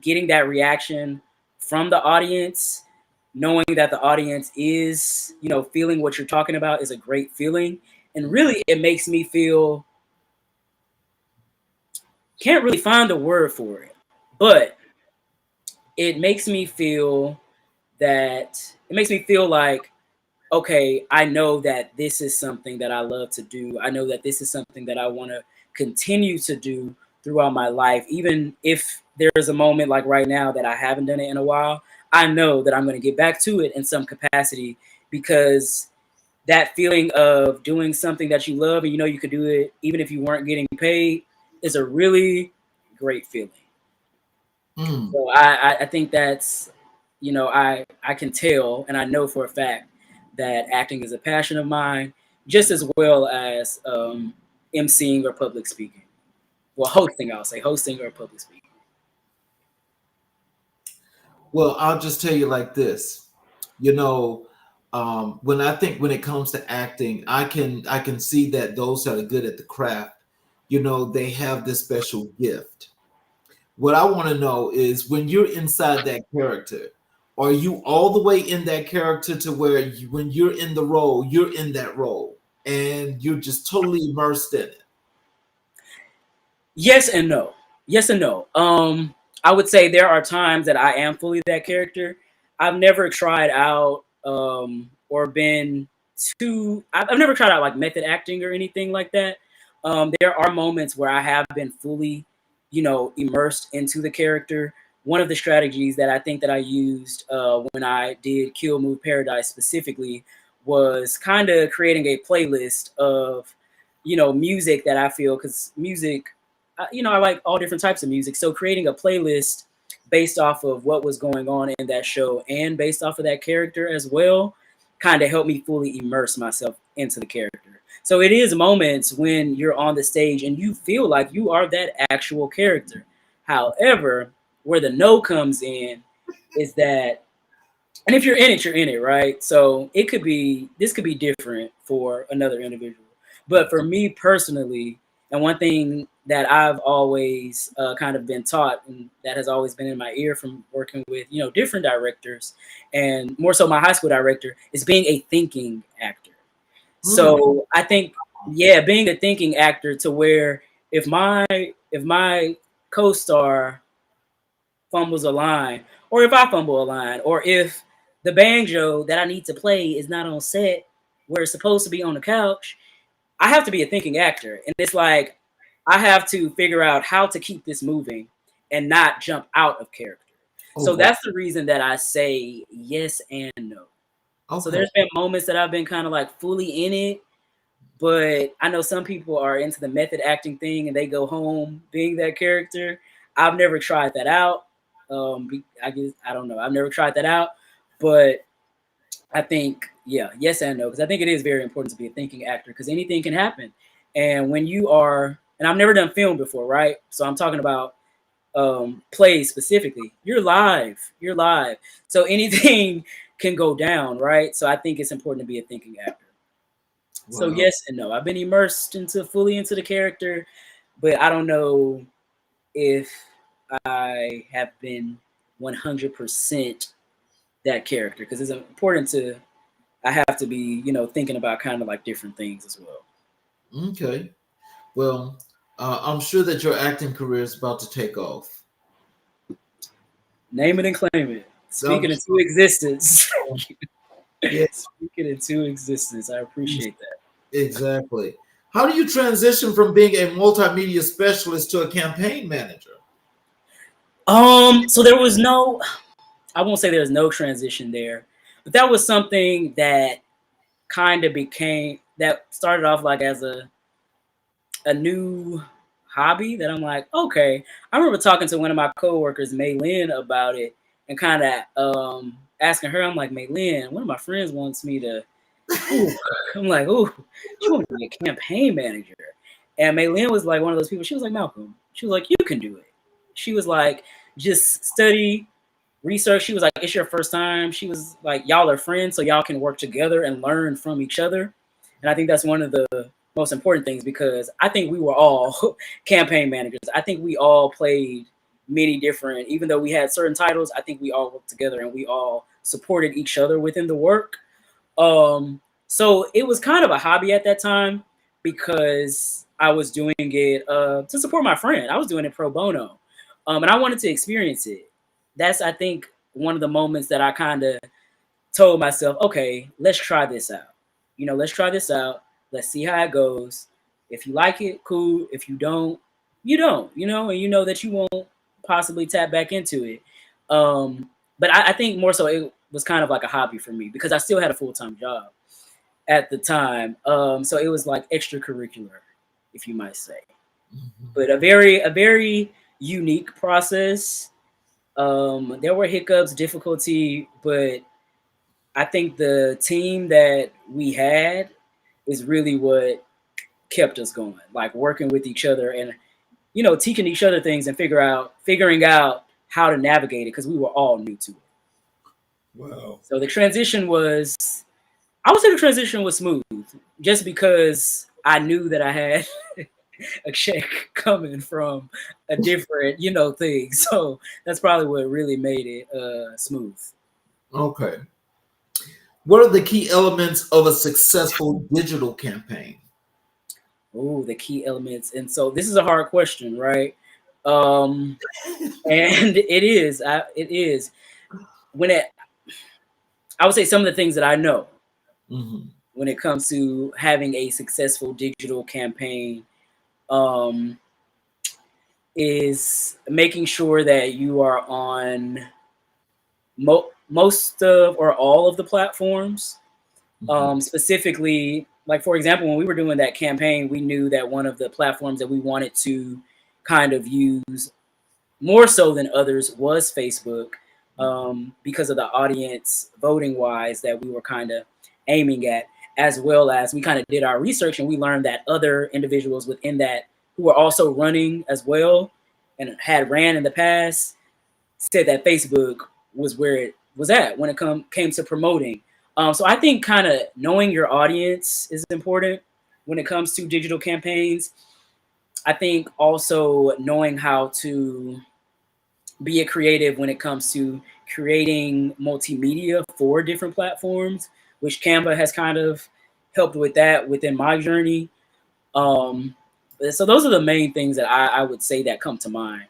getting that reaction from the audience, knowing that the audience is feeling what you're talking about, is a great feeling. And really, it makes me feel, can't really find the word for it, but it makes me feel like, okay, I know that this is something that I love to do. I know that this is something that I want to continue to do throughout my life. Even if there's a moment like right now that I haven't done it in a while, I know that I'm going to get back to it in some capacity, because that feeling of doing something that you love and you could do it even if you weren't getting paid is a really great feeling. Mm. So I think that's, I can tell and I know for a fact that acting is a passion of mine, just as well as emceeing or public speaking. Well, hosting, I'll say hosting or public speaking. Well, I'll just tell you like this. You know, when I think when it comes to acting, I can see that those that are good at the craft, they have this special gift. What I want to know is, when you're inside that character, are you all the way in that character to where when you're in the role, you're in that role and you're just totally immersed in it? Yes and no. Yes and no. I would say there are times that I am fully that character. I've never tried out or been I've never tried out like method acting or anything like that. There are moments where I have been fully, immersed into the character. One of the strategies that I think that I used when I did Kill Move Paradise specifically was kind of creating a playlist of, music that I feel, because music, I like all different types of music. So creating a playlist based off of what was going on in that show and based off of that character as well kind of helped me fully immerse myself into the character. So it is moments when you're on the stage and you feel like you are that actual character. However, where the no comes in is that, and if you're in it, right? So this could be different for another individual. But for me personally, and one thing that I've always kind of been taught, and that has always been in my ear from working with, different directors, and more so my high school director, is being a thinking actor. Mm. So I think, yeah, being a thinking actor to where if my co-star fumbles a line, or if I fumble a line, or if the banjo that I need to play is not on set, where it's supposed to be on the couch, I have to be a thinking actor. And it's like, I have to figure out how to keep this moving and not jump out of character. Oh, So wow. that's the reason that I say yes and no. So Okay. there's been moments that I've been kind of like fully in it, but I know some people are into the method acting thing and they go home being that character. I've never tried that out. I guess I don't know. I've never tried that out, but I think yes and no, because I think it is very important to be a thinking actor because anything can happen. And when you are, and I've never done film before, right? So I'm talking about plays specifically. You're live. You're live. So anything can go down, right? So I think it's important to be a thinking actor. So Wow. yes and no. I've been immersed fully into the character, but I don't know if I have been 100% that character because it's important to. I have to be, thinking about kind of like different things as well. Okay. Well, I'm sure that your acting career is about to take off. Name it and claim it. I'm Speaking into existence. sure. Yeah, Speaking into existence. I appreciate that. exactly. How do you transition from being a multimedia specialist to a campaign manager? So there was no, I won't say there's no transition there, but that was something that kind of that started off like as a new hobby that I'm like, okay. I remember talking to one of my coworkers, May Lynn, about it and kind of asking her, I'm like, May Lynn, one of my friends wants me to, ooh. I'm like, ooh, she wants to be a campaign manager. And May Lynn was like one of those people, she was like, Malcolm, she was like, you can do it. She was like, just study, research. She was like, it's your first time. She was like, y'all are friends, so y'all can work together and learn from each other. And I think that's one of the most important things because I think we were all campaign managers. I think we all played many different, even though we had certain titles, I think we all worked together and we all supported each other within the work. So it was kind of a hobby at that time because I was doing it to support my friend. I was doing it pro bono, and I wanted to experience it. That's I think one of the moments that I kind of told myself, okay, let's try this out. Let's try this out. Let's see how it goes. If you like it, cool. If you don't, you don't. And you know that you won't possibly tap back into it. But I think more so it was kind of like a hobby for me because I still had a full-time job at the time. So it was like extracurricular, if you might say. Mhm. But a very unique process. There were hiccups, difficulty, but I think the team that we had is really what kept us going. Like working with each other and teaching each other things and figuring out how to navigate it because we were all new to it. Wow. So I would say the transition was smooth, just because I knew that I had a check coming from a different, thing. So that's probably what really made it smooth. Okay. What are the key elements of a successful digital campaign? Oh, the key elements. And so this is a hard question, right? Um, and it is. It is. When it, I would say some of the things that I know Mhm. when it comes to having a successful digital campaign um, is making sure that you are on most of or all of the platforms. Mhm. Specifically, like for example, when we were doing that campaign, we knew that one of the platforms that we wanted to kind of use more so than others was Facebook because of the audience voting wise that we were kind of aiming at, as well as we kind of did our research and we learned that other individuals within that who were also running as well and had ran in the past said that Facebook was where it was at when it came to promoting. So I think kind of knowing your audience is important when it comes to digital campaigns. I think also knowing how to be a creative when it comes to creating multimedia for different platforms, which Canva has kind of helped with that within my journey. Um, so those are the main things that I would say that come to mind.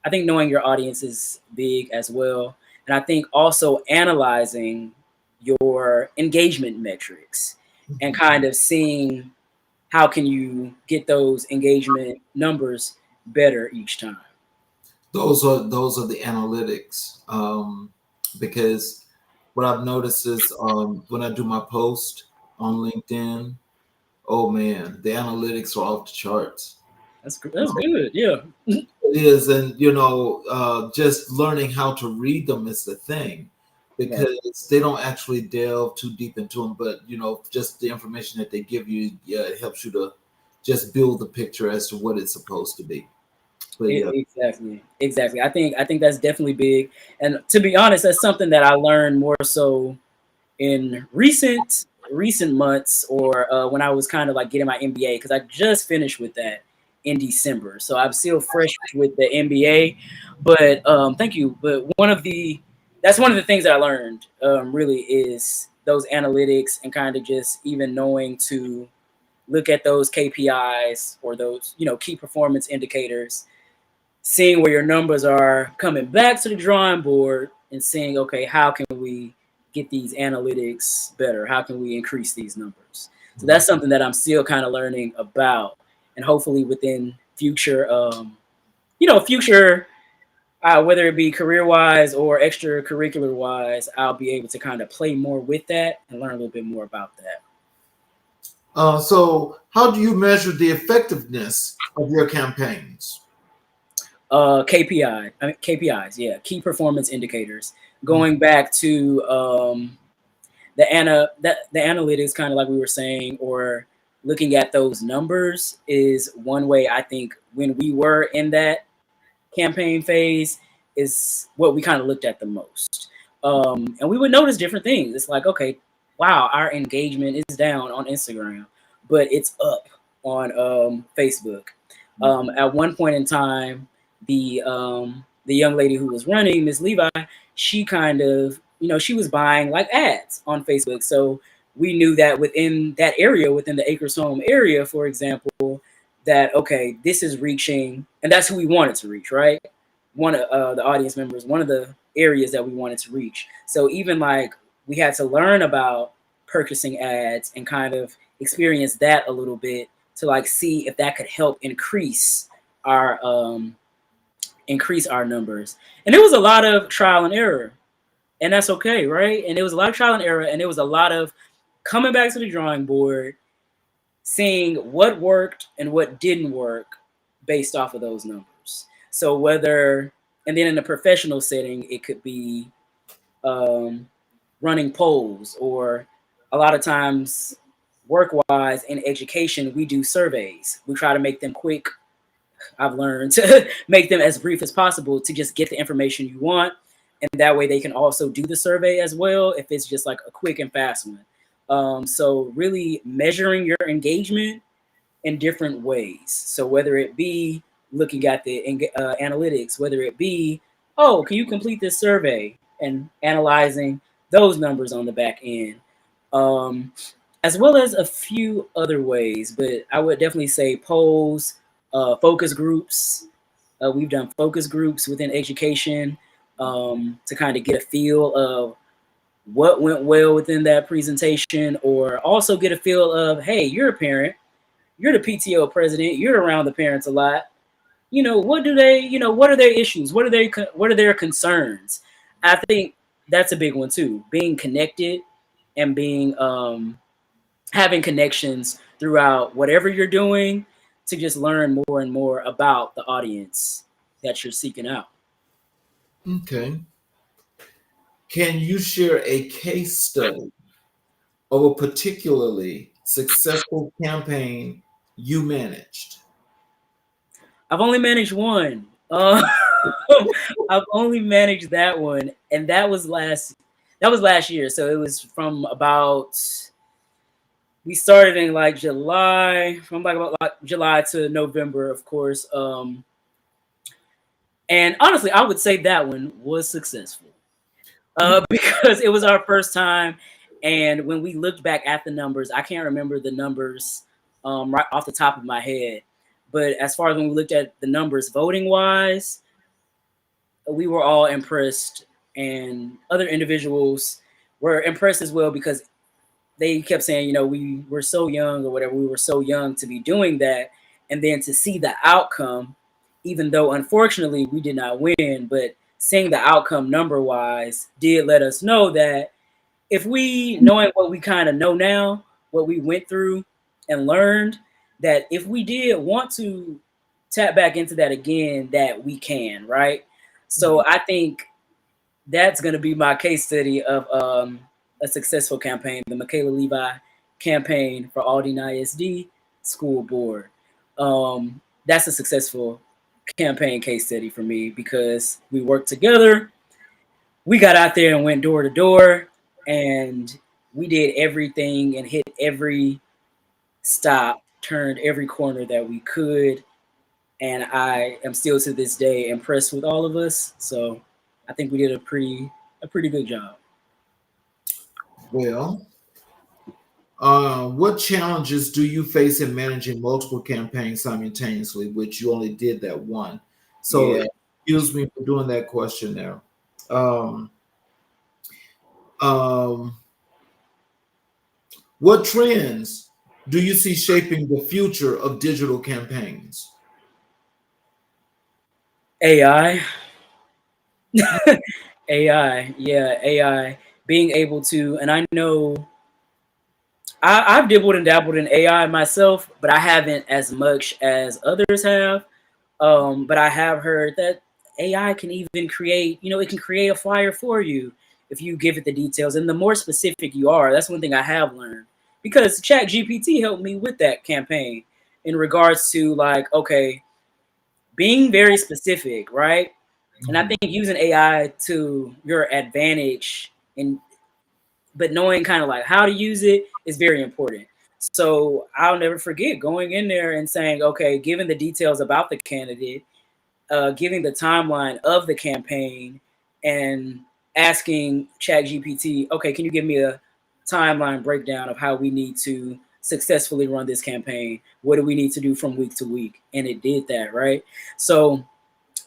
I think knowing your audience is big as well. And I think also analyzing your engagement metrics. and kind of seeing how can you get those engagement numbers better each time. Those are the analytics. Because what I've noticed is when I do my post on LinkedIn, oh man, the analytics are off the charts. That's good. Yeah. It is, and just learning how to read them is the thing, Right. because they don't actually delve too deep into them. But just the information that they give you, yeah, it helps you to just build the picture as to what it's supposed to be. But yeah, Exactly. I think that's definitely big. And to be honest, that's something that I learned more so in recent months, or when I was kind of like getting my MBA, because I just finished with that in December, so I'm still fresh with the MBA. But thank you. But that's one of the things that I learned, really, is those analytics, and kind of just even knowing to look at those KPIs, or those key performance indicators, seeing where your numbers are coming back to the drawing board, and seeing, okay, how can we get these analytics better? How can we increase these numbers? So that's something that I'm still kind of learning about, and hopefully within future, future, whether it be career wise or extracurricular wise, I'll be able to kind of play more with that and learn a little bit more about that. so how do you measure the effectiveness of your campaigns? KPIs, yeah, key performance indicators. Going back to the analytics, kind of like we were saying, or looking at those numbers, is one way. I think when we were in that campaign phase, is what we kind of looked at the most. And we would notice different things. It's like, okay, wow, our engagement is down on Instagram, but it's up on Facebook. At one point in time, the young lady who was running, Miss Levi, she kind of, she was buying like ads on Facebook. So we knew that within that area, within the Acres Home area, for example, that, okay, this is reaching, and that's who we wanted to reach, right? One of the audience members, one of the areas that we wanted to reach. So even like we had to learn about purchasing ads and kind of experience that a little bit, to like see if that could help our increase our numbers. And it was a lot of trial and error, and that's okay, right? And it was a lot of trial and error, and it was a lot of coming back to the drawing board, seeing what worked and what didn't work based off of those numbers. So and then in a professional setting, it could be running polls, or a lot of times work-wise in education, we do surveys. We try to make them quick. I've learned to make them as brief as possible, to just get the information you want. And that way they can also do the survey as well, if it's just like a quick and fast one. So really measuring your engagement in different ways. So whether it be looking at the analytics, whether it be, oh, can you complete this survey, and analyzing those numbers on the back end, as well as a few other ways. But I would definitely say polls, focus groups. We've done focus groups within education, to kind of get a feel of what went well within that presentation, or also get a feel of, hey, you're a parent, you're the PTO president, you're around the parents a lot. What do they, what are their issues? What are their concerns? I think that's a big one too. Being connected, and being having connections throughout whatever you're doing, to just learn more and more about the audience that you're seeking out. Okay. Can you share a case study of a particularly successful campaign you managed? I've only managed one. I've only managed that one, and that was last year. So it was from about, we started in like July, from like about like July to November, of course. And honestly, I would say that one was successful, because it was our first time. And when we looked back at the numbers, I can't remember the numbers right off the top of my head. But as far as when we looked at the numbers voting wise, we were all impressed, and other individuals were impressed as well, because they kept saying, we were so young or whatever, we were so young to be doing that. And then to see the outcome, even though unfortunately we did not win, but seeing the outcome number wise did let us know that if we, knowing what we kind of know now, what we went through and learned, that if we did want to tap back into that again, that we can, right? So I think that's going to be my case study of a successful campaign, the Michaela Levi campaign for Aldine ISD School Board. That's a successful campaign case study for me because we worked together. We got out there and went door to door, and we did everything and hit every stop, turned every corner that we could. And I am still to this day impressed with all of us. So I think we did a pretty good job. Well, what challenges do you face in managing multiple campaigns simultaneously, which you only did that one? So Yeah. excuse me for doing that question there. Um, um, what trends do you see shaping the future of digital campaigns? AI. AI. Yeah, AI. Being able to, and I know I've dibbled and dabbled in AI myself, but I haven't as much as others have. But I have heard that AI can even create, it can create a flyer for you if you give it the details. And the more specific you are, that's one thing I have learned. Because Chat GPT helped me with that campaign in regards to like, okay, being very specific, right? And I Mhm. think using AI to your advantage and but knowing kind of like how to use it is very important. So I'll never forget going in there and saying, okay, given the details about the candidate, giving the timeline of the campaign, and asking ChatGPT, okay, can you give me a timeline breakdown of how we need to successfully run this campaign? What do we need to do from week to week? And it did that, right? So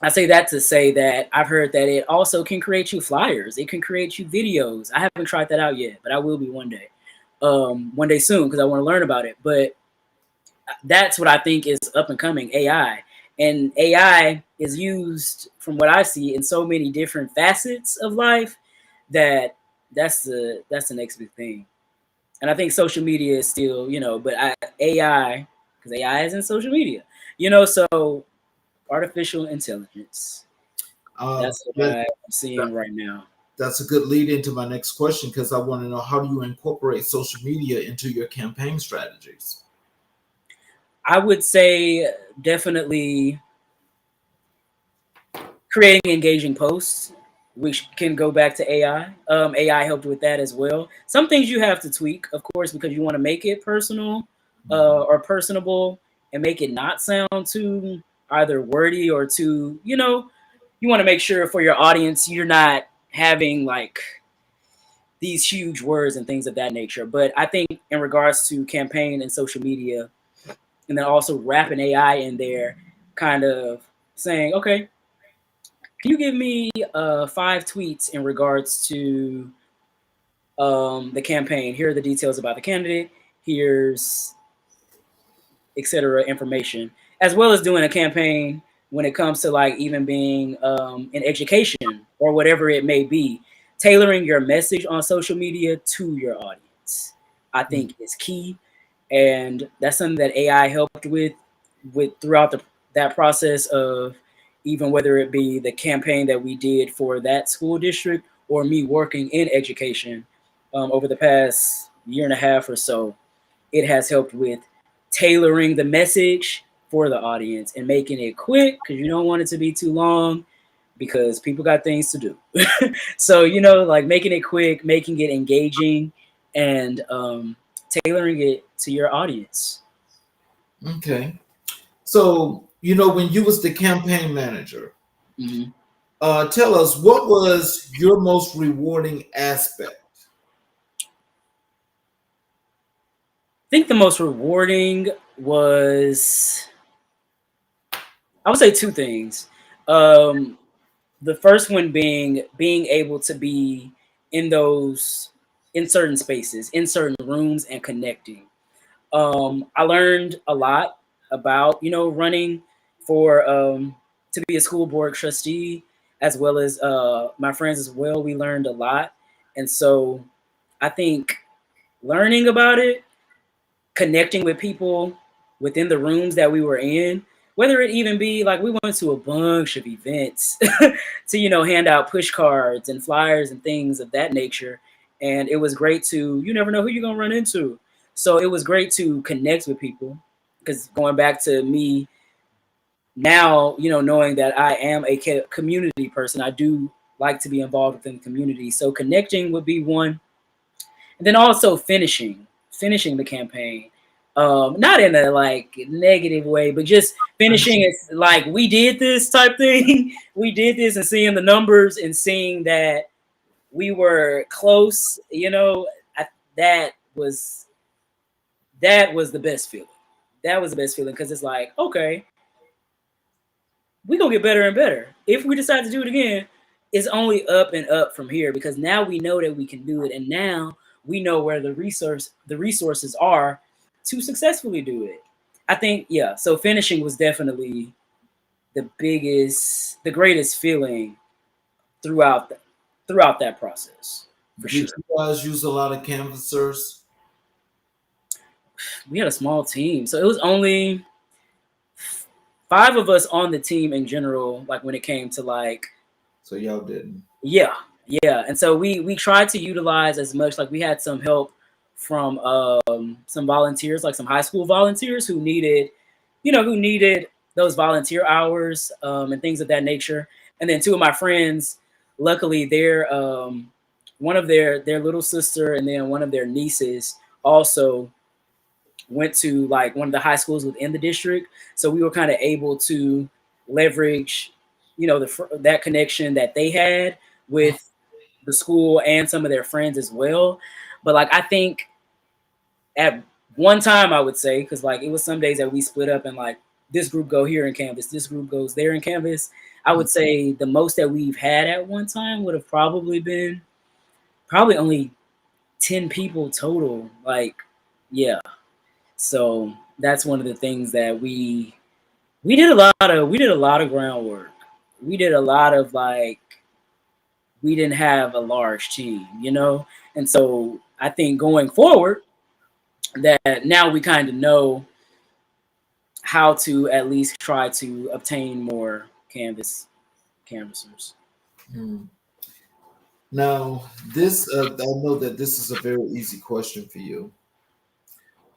I say that to say that I've heard that it also can create you flyers. It can create you videos. I haven't tried that out yet, but I will be one day soon because I want to learn about it. But that's what I think is up and coming AI. And AI is used, from what I see, in so many different facets of life that that's the next big thing. And I think social media is still, but AI, because AI is in social media, so artificial intelligence. That's what That, I'm seeing right now. that's a good lead into my next question because I want to know, how do you incorporate social media into your campaign strategies? I would say definitely creating engaging posts, which can go back to AI. AI helped with that as well. Some things you have to tweak, of course, because you want to make it personal or personable and make it not sound too either wordy or too, you want to make sure for your audience you're not having like these huge words and things of that nature. But I think in regards to campaign and social media, and then also wrapping AI in there, kind of saying, okay, can you give me 5 tweets in regards to the campaign? Here are the details about the candidate. Here's etc. information, as well as doing a campaign when it comes to like even being in education or whatever it may be. Tailoring your message on social media to your audience, I think, is key, and that's something that AI helped with throughout that process of even whether it be the campaign that we did for that school district or me working in education over the past year and a half or so. It has helped with tailoring the message for the audience and making it quick because you don't want it to be too long because people got things to do. So, like making it quick, making it engaging, and tailoring it to your audience. Okay. So, when you was the campaign manager, Mhm. tell us, what was your most rewarding aspect? I think the most rewarding was, I would say, two things. The first one being able to be in those in certain spaces, in certain rooms, and connecting. I learned a lot about, running for to be a school board trustee, as well as my friends as well. We learned a lot, and so I think learning about it, connecting with people within the rooms that we were in, whether it even be like we went to a bunch of events to, hand out push cards and flyers and things of that nature. And it was great to, you never know who you're going to run into. So it was great to connect with people, because going back to me now, knowing that I am a community person, I do like to be involved within the community. So connecting would be one, and then also finishing the campaign, not in a like negative way, but just finishing it like we did this type thing. We did this, and seeing the numbers and seeing that we were close, I, that was that was the best feeling. That was the best feeling, because it's like, okay, we gonna get better and better. If we decide to do it again, it's only up and up from here, because now we know that we can do it, and now we know where the resources are to successfully do it. I think, yeah. So finishing was definitely the greatest feeling throughout throughout that process, for sure. Did you guys use a lot of canvassers? We had a small team, so it was only 5 of us on the team in general. Like when it came to like, So y'all didn't. yeah, yeah, and so we tried to utilize as much. Like we had some help from some volunteers, like some high school volunteers who needed those volunteer hours, and things of that nature. And then 2 of my friends, luckily, one of their little sister and then one of their nieces also went to like one of the high schools within the district. So we were kind of able to leverage, that connection that they had with the school and some of their friends as well. But like I think at one time, I would say, because like it was some days that we split up and like this group go here in Canvas, this group goes there in Canvas. I would say the most that we've had at one time would have probably been only 10 people total. Like, yeah. So that's one of the things that we did a lot of groundwork. We did a lot of like, we didn't have a large team, and so I think going forward, that now we kind of know how to at least try to obtain more canvassers. Hmm. Now, this I know that this is a very easy question for you.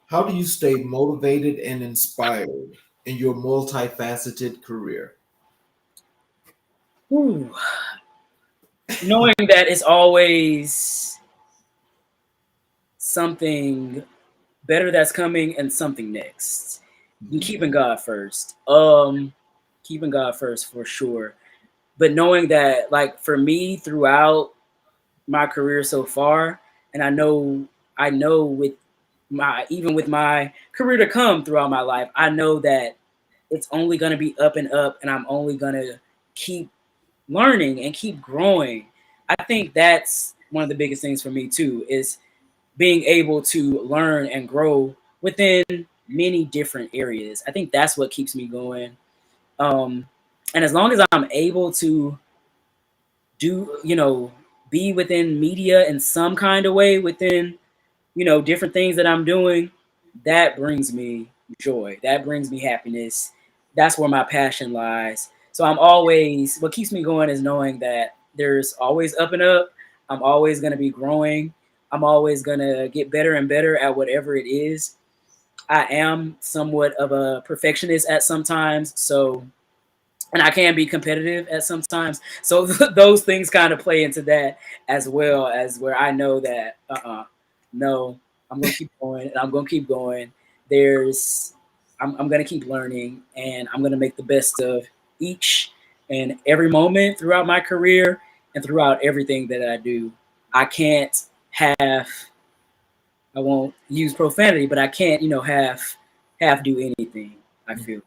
How do you stay motivated and inspired in your multifaceted career? Ooh. Knowing that it's always something better that's coming and something next. And Mhm. keeping God first. Keeping God first for sure. But knowing that, like for me, throughout my career so far, and I know with my even with my career to come throughout my life, I know that it's only gonna be up and up, and I'm only gonna keep learning and keep growing. I think that's one of the biggest things for me too, is being able to learn and grow within many different areas. I think that's what keeps me going. Um, and as long as I'm able to do, be within media in some kind of way, within, different things that I'm doing, that brings me joy. That brings me happiness. That's where my passion lies. So what keeps me going is knowing that there's always up and up. I'm always going to be growing. I'm always going to get better and better at whatever it is. I am somewhat of a perfectionist at sometimes. So, and I can be competitive at sometimes. So those things kind of play into that, as well as where I know that no, I'm gonna keep going and I'm gonna keep going. I'm gonna keep learning, and I'm gonna make the best of each and every moment throughout my career and throughout everything that I do. I can't have I won't use profanity, but I can't, half do anything, I feel.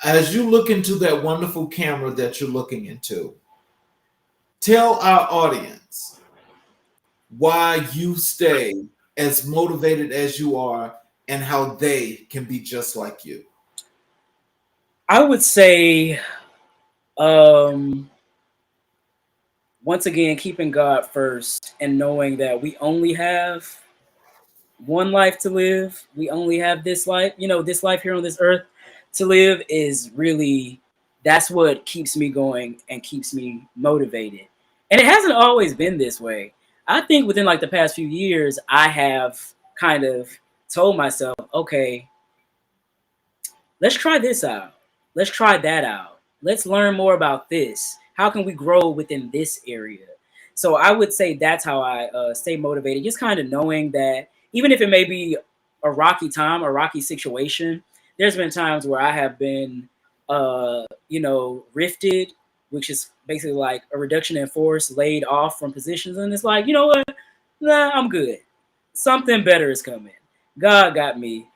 As you look into that wonderful camera that you're looking into, tell our audience why you stay as motivated as you are and how they can be just like you? I would say, um, once again, keeping God first and knowing that we only have one life to live. We only have this life, this life here on this earth to live is really, that's what keeps me going and keeps me motivated. And it hasn't always been this way. I think within like the past few years, I have kind of told myself, okay, let's try this out. Let's try that out. Let's learn more about this. How can we grow within this area? So I would say that's how I stay motivated, just kind of knowing that even if it may be a rocky time, a rocky situation, there's been times where I have been, rifted, which is basically like a reduction in force, laid off from positions. And it's like, you know what? Nah, I'm good. Something better is coming. God got me.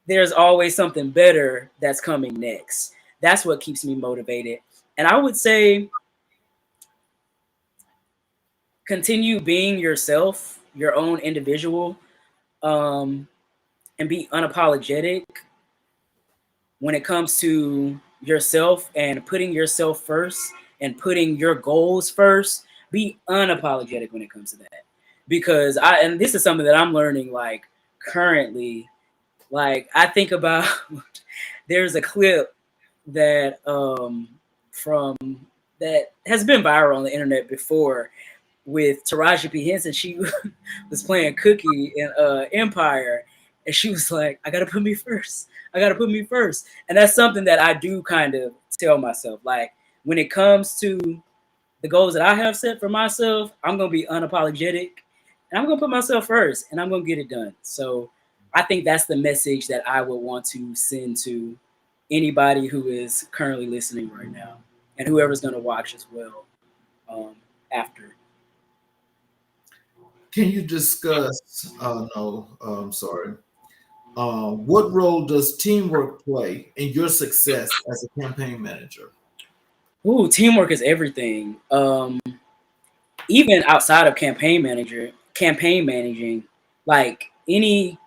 There's always something better that's coming next. That's what keeps me motivated. And I would say continue being yourself, your own individual, um, and be unapologetic when it comes to yourself and putting yourself first and putting your goals first. Be unapologetic when it comes to that. Because and this is something that I'm learning like currently. Like I think about there's a clip that from that has been viral on the internet before with Taraji P. Henson. She was playing Cookie in Empire, and she was like, "I gotta put me first. I gotta put me first." And that's something that I do kind of tell myself. Like when it comes to the goals that I have set for myself, I'm gonna be unapologetic, and I'm gonna put myself first, and I'm gonna get it done. So I think that's the message that I would want to send to anybody who is currently listening right now, and whoever's gonna watch as well after. Can you discuss? No, sorry. What role does teamwork play in your success as a campaign manager? Ooh, teamwork is everything. Even outside of campaign managing, like any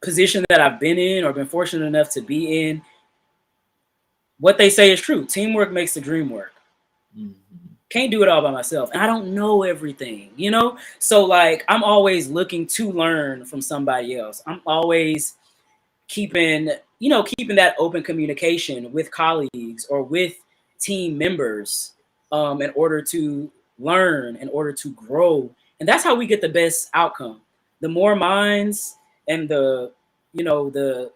position that I've been in or been fortunate enough to be in, what they say is true. Teamwork makes the dream work. Mhm. Can't do it all by myself. And I don't know everything. So like I'm always looking to learn from somebody else. I'm always keeping that open communication with colleagues or with team members in order to learn, in order to grow. And that's how we get the best outcome. The more minds and you know, the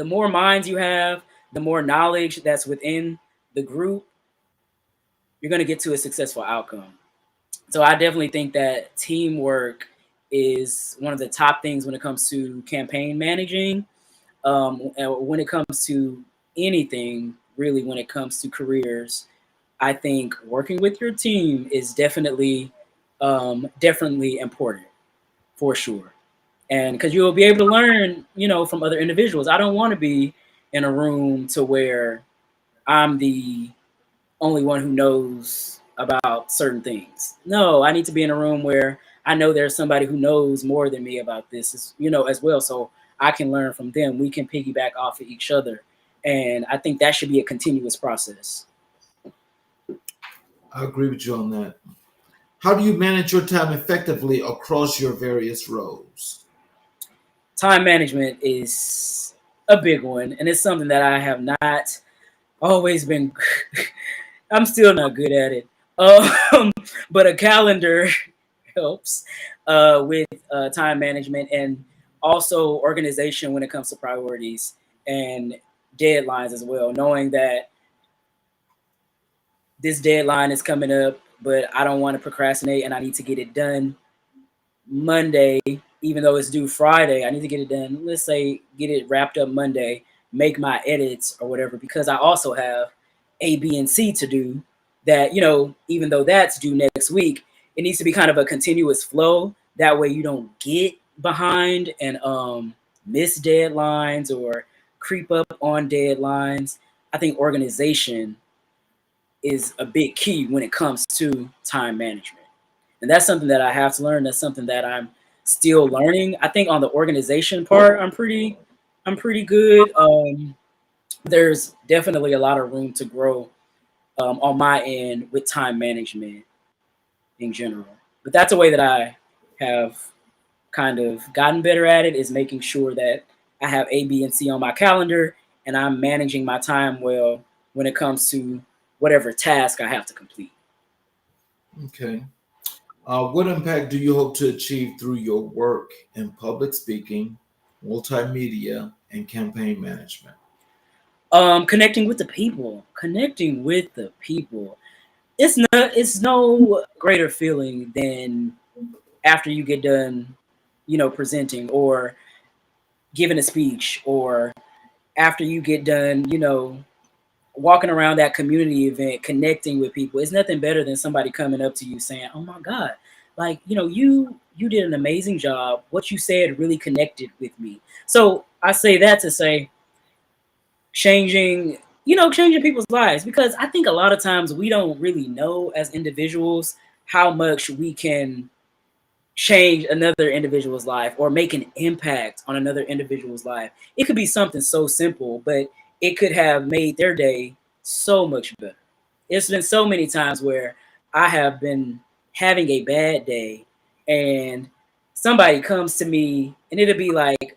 more minds you have, the more knowledge that's within the group, you're going to get to a successful outcome. So I definitely think that teamwork is one of the top things when it comes to campaign managing. And when it comes to anything, really, when it comes to careers, I think working with your team is definitely important for sure. And because you'll be able to learn, from other individuals. I don't want to be in a room to where I'm the only one who knows about certain things. No, I need to be in a room where I know there's somebody who knows more than me about this, as well. So I can learn from them. We can piggyback off of each other. And I think that should be a continuous process. I agree with you on that. How do you manage your time effectively across your various roles? Time management is a big one. And it's something that I have not always been, I'm still not good at it. Um, but a calendar helps with time management and also organization when it comes to priorities and deadlines as well. Knowing that this deadline is coming up, but I don't want to procrastinate and I need to get it done Monday, even though it's due Friday. I need to get it done. Let's say get it wrapped up Monday, make my edits or whatever, because I also have A, B, and C to do. That even though that's due next week, it needs to be kind of a continuous flow. That way, you don't get behind and miss deadlines or creep up on deadlines. I think organization is a big key when it comes to time management. And that's something that I have to learn. That's something that I'm still learning. I think on the organization part, I'm pretty good. There's definitely a lot of room to grow on my end with time management in general. But that's a way that I have kind of gotten better at it, is making sure that I have A, B, and C on my calendar, and I'm managing my time well when it comes to whatever task I have to complete. Okay. What impact do you hope to achieve through your work in public speaking, multimedia, and campaign management? Connecting with the people. It's no greater feeling than after you get done, presenting or giving a speech, or after you get done, walking around that community event, connecting with people. It's nothing better than somebody coming up to you saying, "Oh my God, like you did an amazing job. What you said really connected with me." So I say that to say, changing people's lives, because I think a lot of times we don't really know as individuals how much we can change another individual's life or make an impact on another individual's life. It could be something so simple, but it could have made their day so much better. It's been so many times where I have been having a bad day, and somebody comes to me, and it'll be like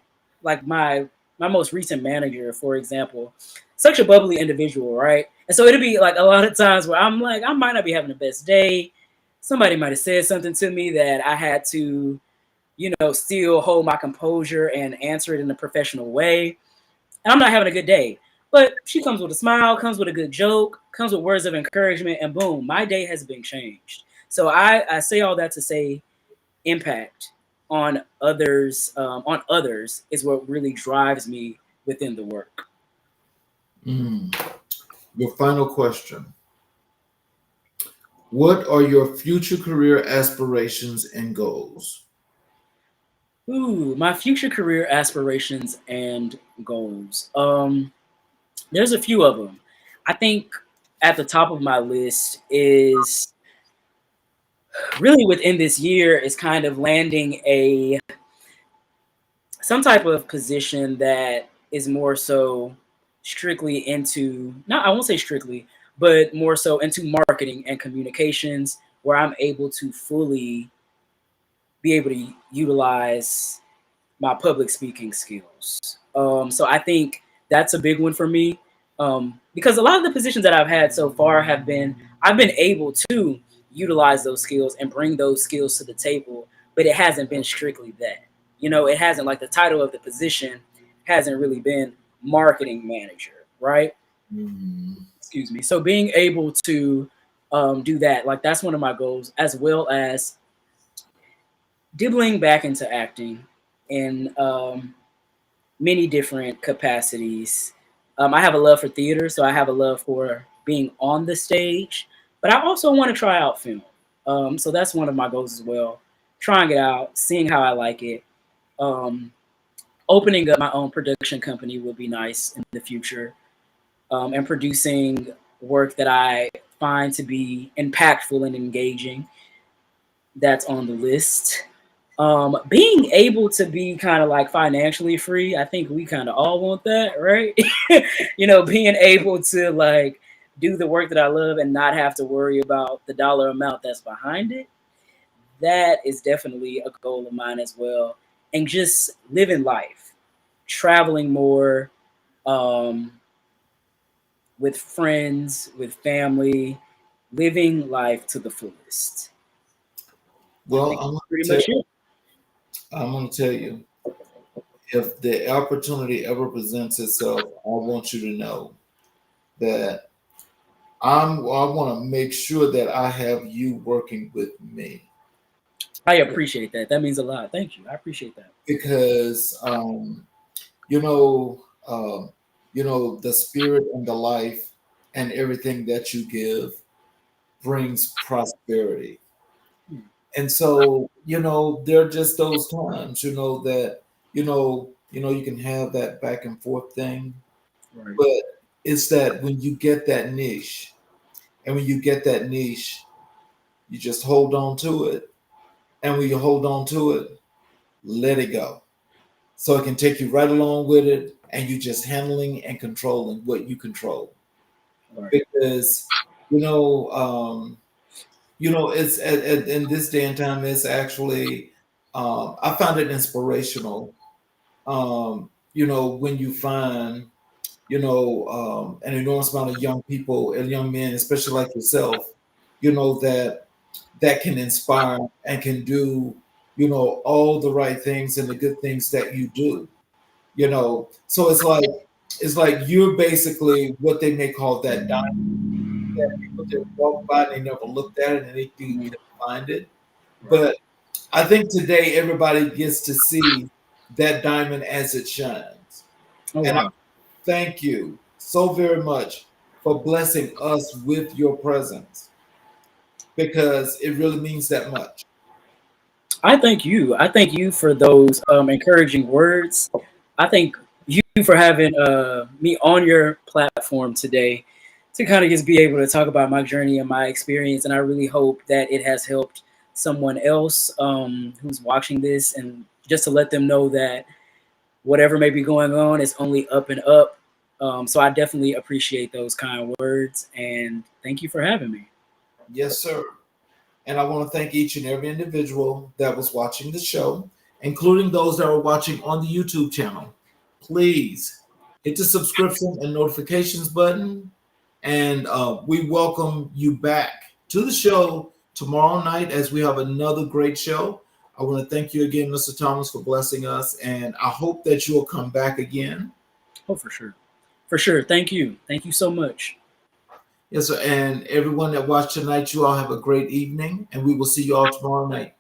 my most recent manager, for example, such a bubbly individual, right? And so it'll be like a lot of times where I'm like, I might not be having the best day. Somebody might have said something to me that I had to, still hold my composure and answer it in a professional way. And I'm not having a good day. But she comes with a smile, comes with a good joke, comes with words of encouragement, and boom, my day has been changed. So I say all that to say impact on others is what really drives me within the work. Mm. Your final question. What are your future career aspirations and goals? Ooh, my future career aspirations and goals. There's a few of them. I think at the top of my list is really within this year is kind of landing a some type of position that is more so strictly into, not I won't say strictly, but more so into marketing and communications, where I'm able to fully be able to utilize my public speaking skills. So I think that's a big one for me, because a lot of the positions that I've had so far have been I've been able to utilize those skills and bring those skills to the table, but it hasn't been strictly that. It hasn't, like, the title of the position hasn't really been marketing manager, right? Mm. Excuse me. So being able to do that, like, that's one of my goals, as well as dibbling back into acting in many different capacities. I have a love for theater, so I have a love for being on the stage, but I also want to try out film. So that's one of my goals as well. Trying it out, seeing how I like it. Um, Opening up my own production company would be nice in the future, and producing work that I find to be impactful and engaging. That's on the list. Being able to be kind of like financially free, I think we kind of all want that, right? Being able to, like, do the work that I love and not have to worry about the dollar amount that's behind it. That is definitely a goal of mine as well. And just living life, traveling more, um, with friends, with family, living life to the fullest. I Well, think that's pretty much it. I'm going to tell you, if the opportunity ever presents itself, I want you to know that I want to make sure that I have you working with me I appreciate that. That means a lot. Thank you. I appreciate that. because you know, the spirit and the life and everything that you give brings prosperity. Hmm. And so, there are just those times, that, you can have that back and forth thing, Right. but it's that when you get that niche, and when you get that niche, you just hold on to it And when you hold on to it, let it go. So it can take you right along with it, and you just handling and controlling what you control. Right. Because you know, it's in this day and time, it's actually I found it inspirational. When you find an enormous amount of young people and young men, especially like yourself, that can inspire and can do, all the right things and the good things that you do. So it's like you're basically what they may call that diamond that people just walk by and they never looked at it and they Mhm. couldn't find it. Right. But I think today everybody gets to see that diamond as it shines. Oh And I wow. thank you so very much for blessing us with your presence because it really means that much. I thank you. I thank you for those encouraging words. I thank you for having me on your platform today to kind of just be able to talk about my journey and my experience. And I really hope that it has helped someone else who's watching this, and just to let them know that whatever may be going on is only up and up. So I definitely appreciate those kind words, and thank you for having me. Yes, sir. And I want to thank each and every individual that was watching the show, including those that are watching on the YouTube channel. Please hit the subscription and notifications button. And we welcome you back to the show tomorrow night as we have another great show. I want to thank you again, Mr. Thomas, for blessing us. And I hope that you'll come back again. Oh, for sure. For sure. Thank you. Thank you so much. Yes, sir. And everyone that watched tonight, you all have a great evening. And we will see you all tomorrow night.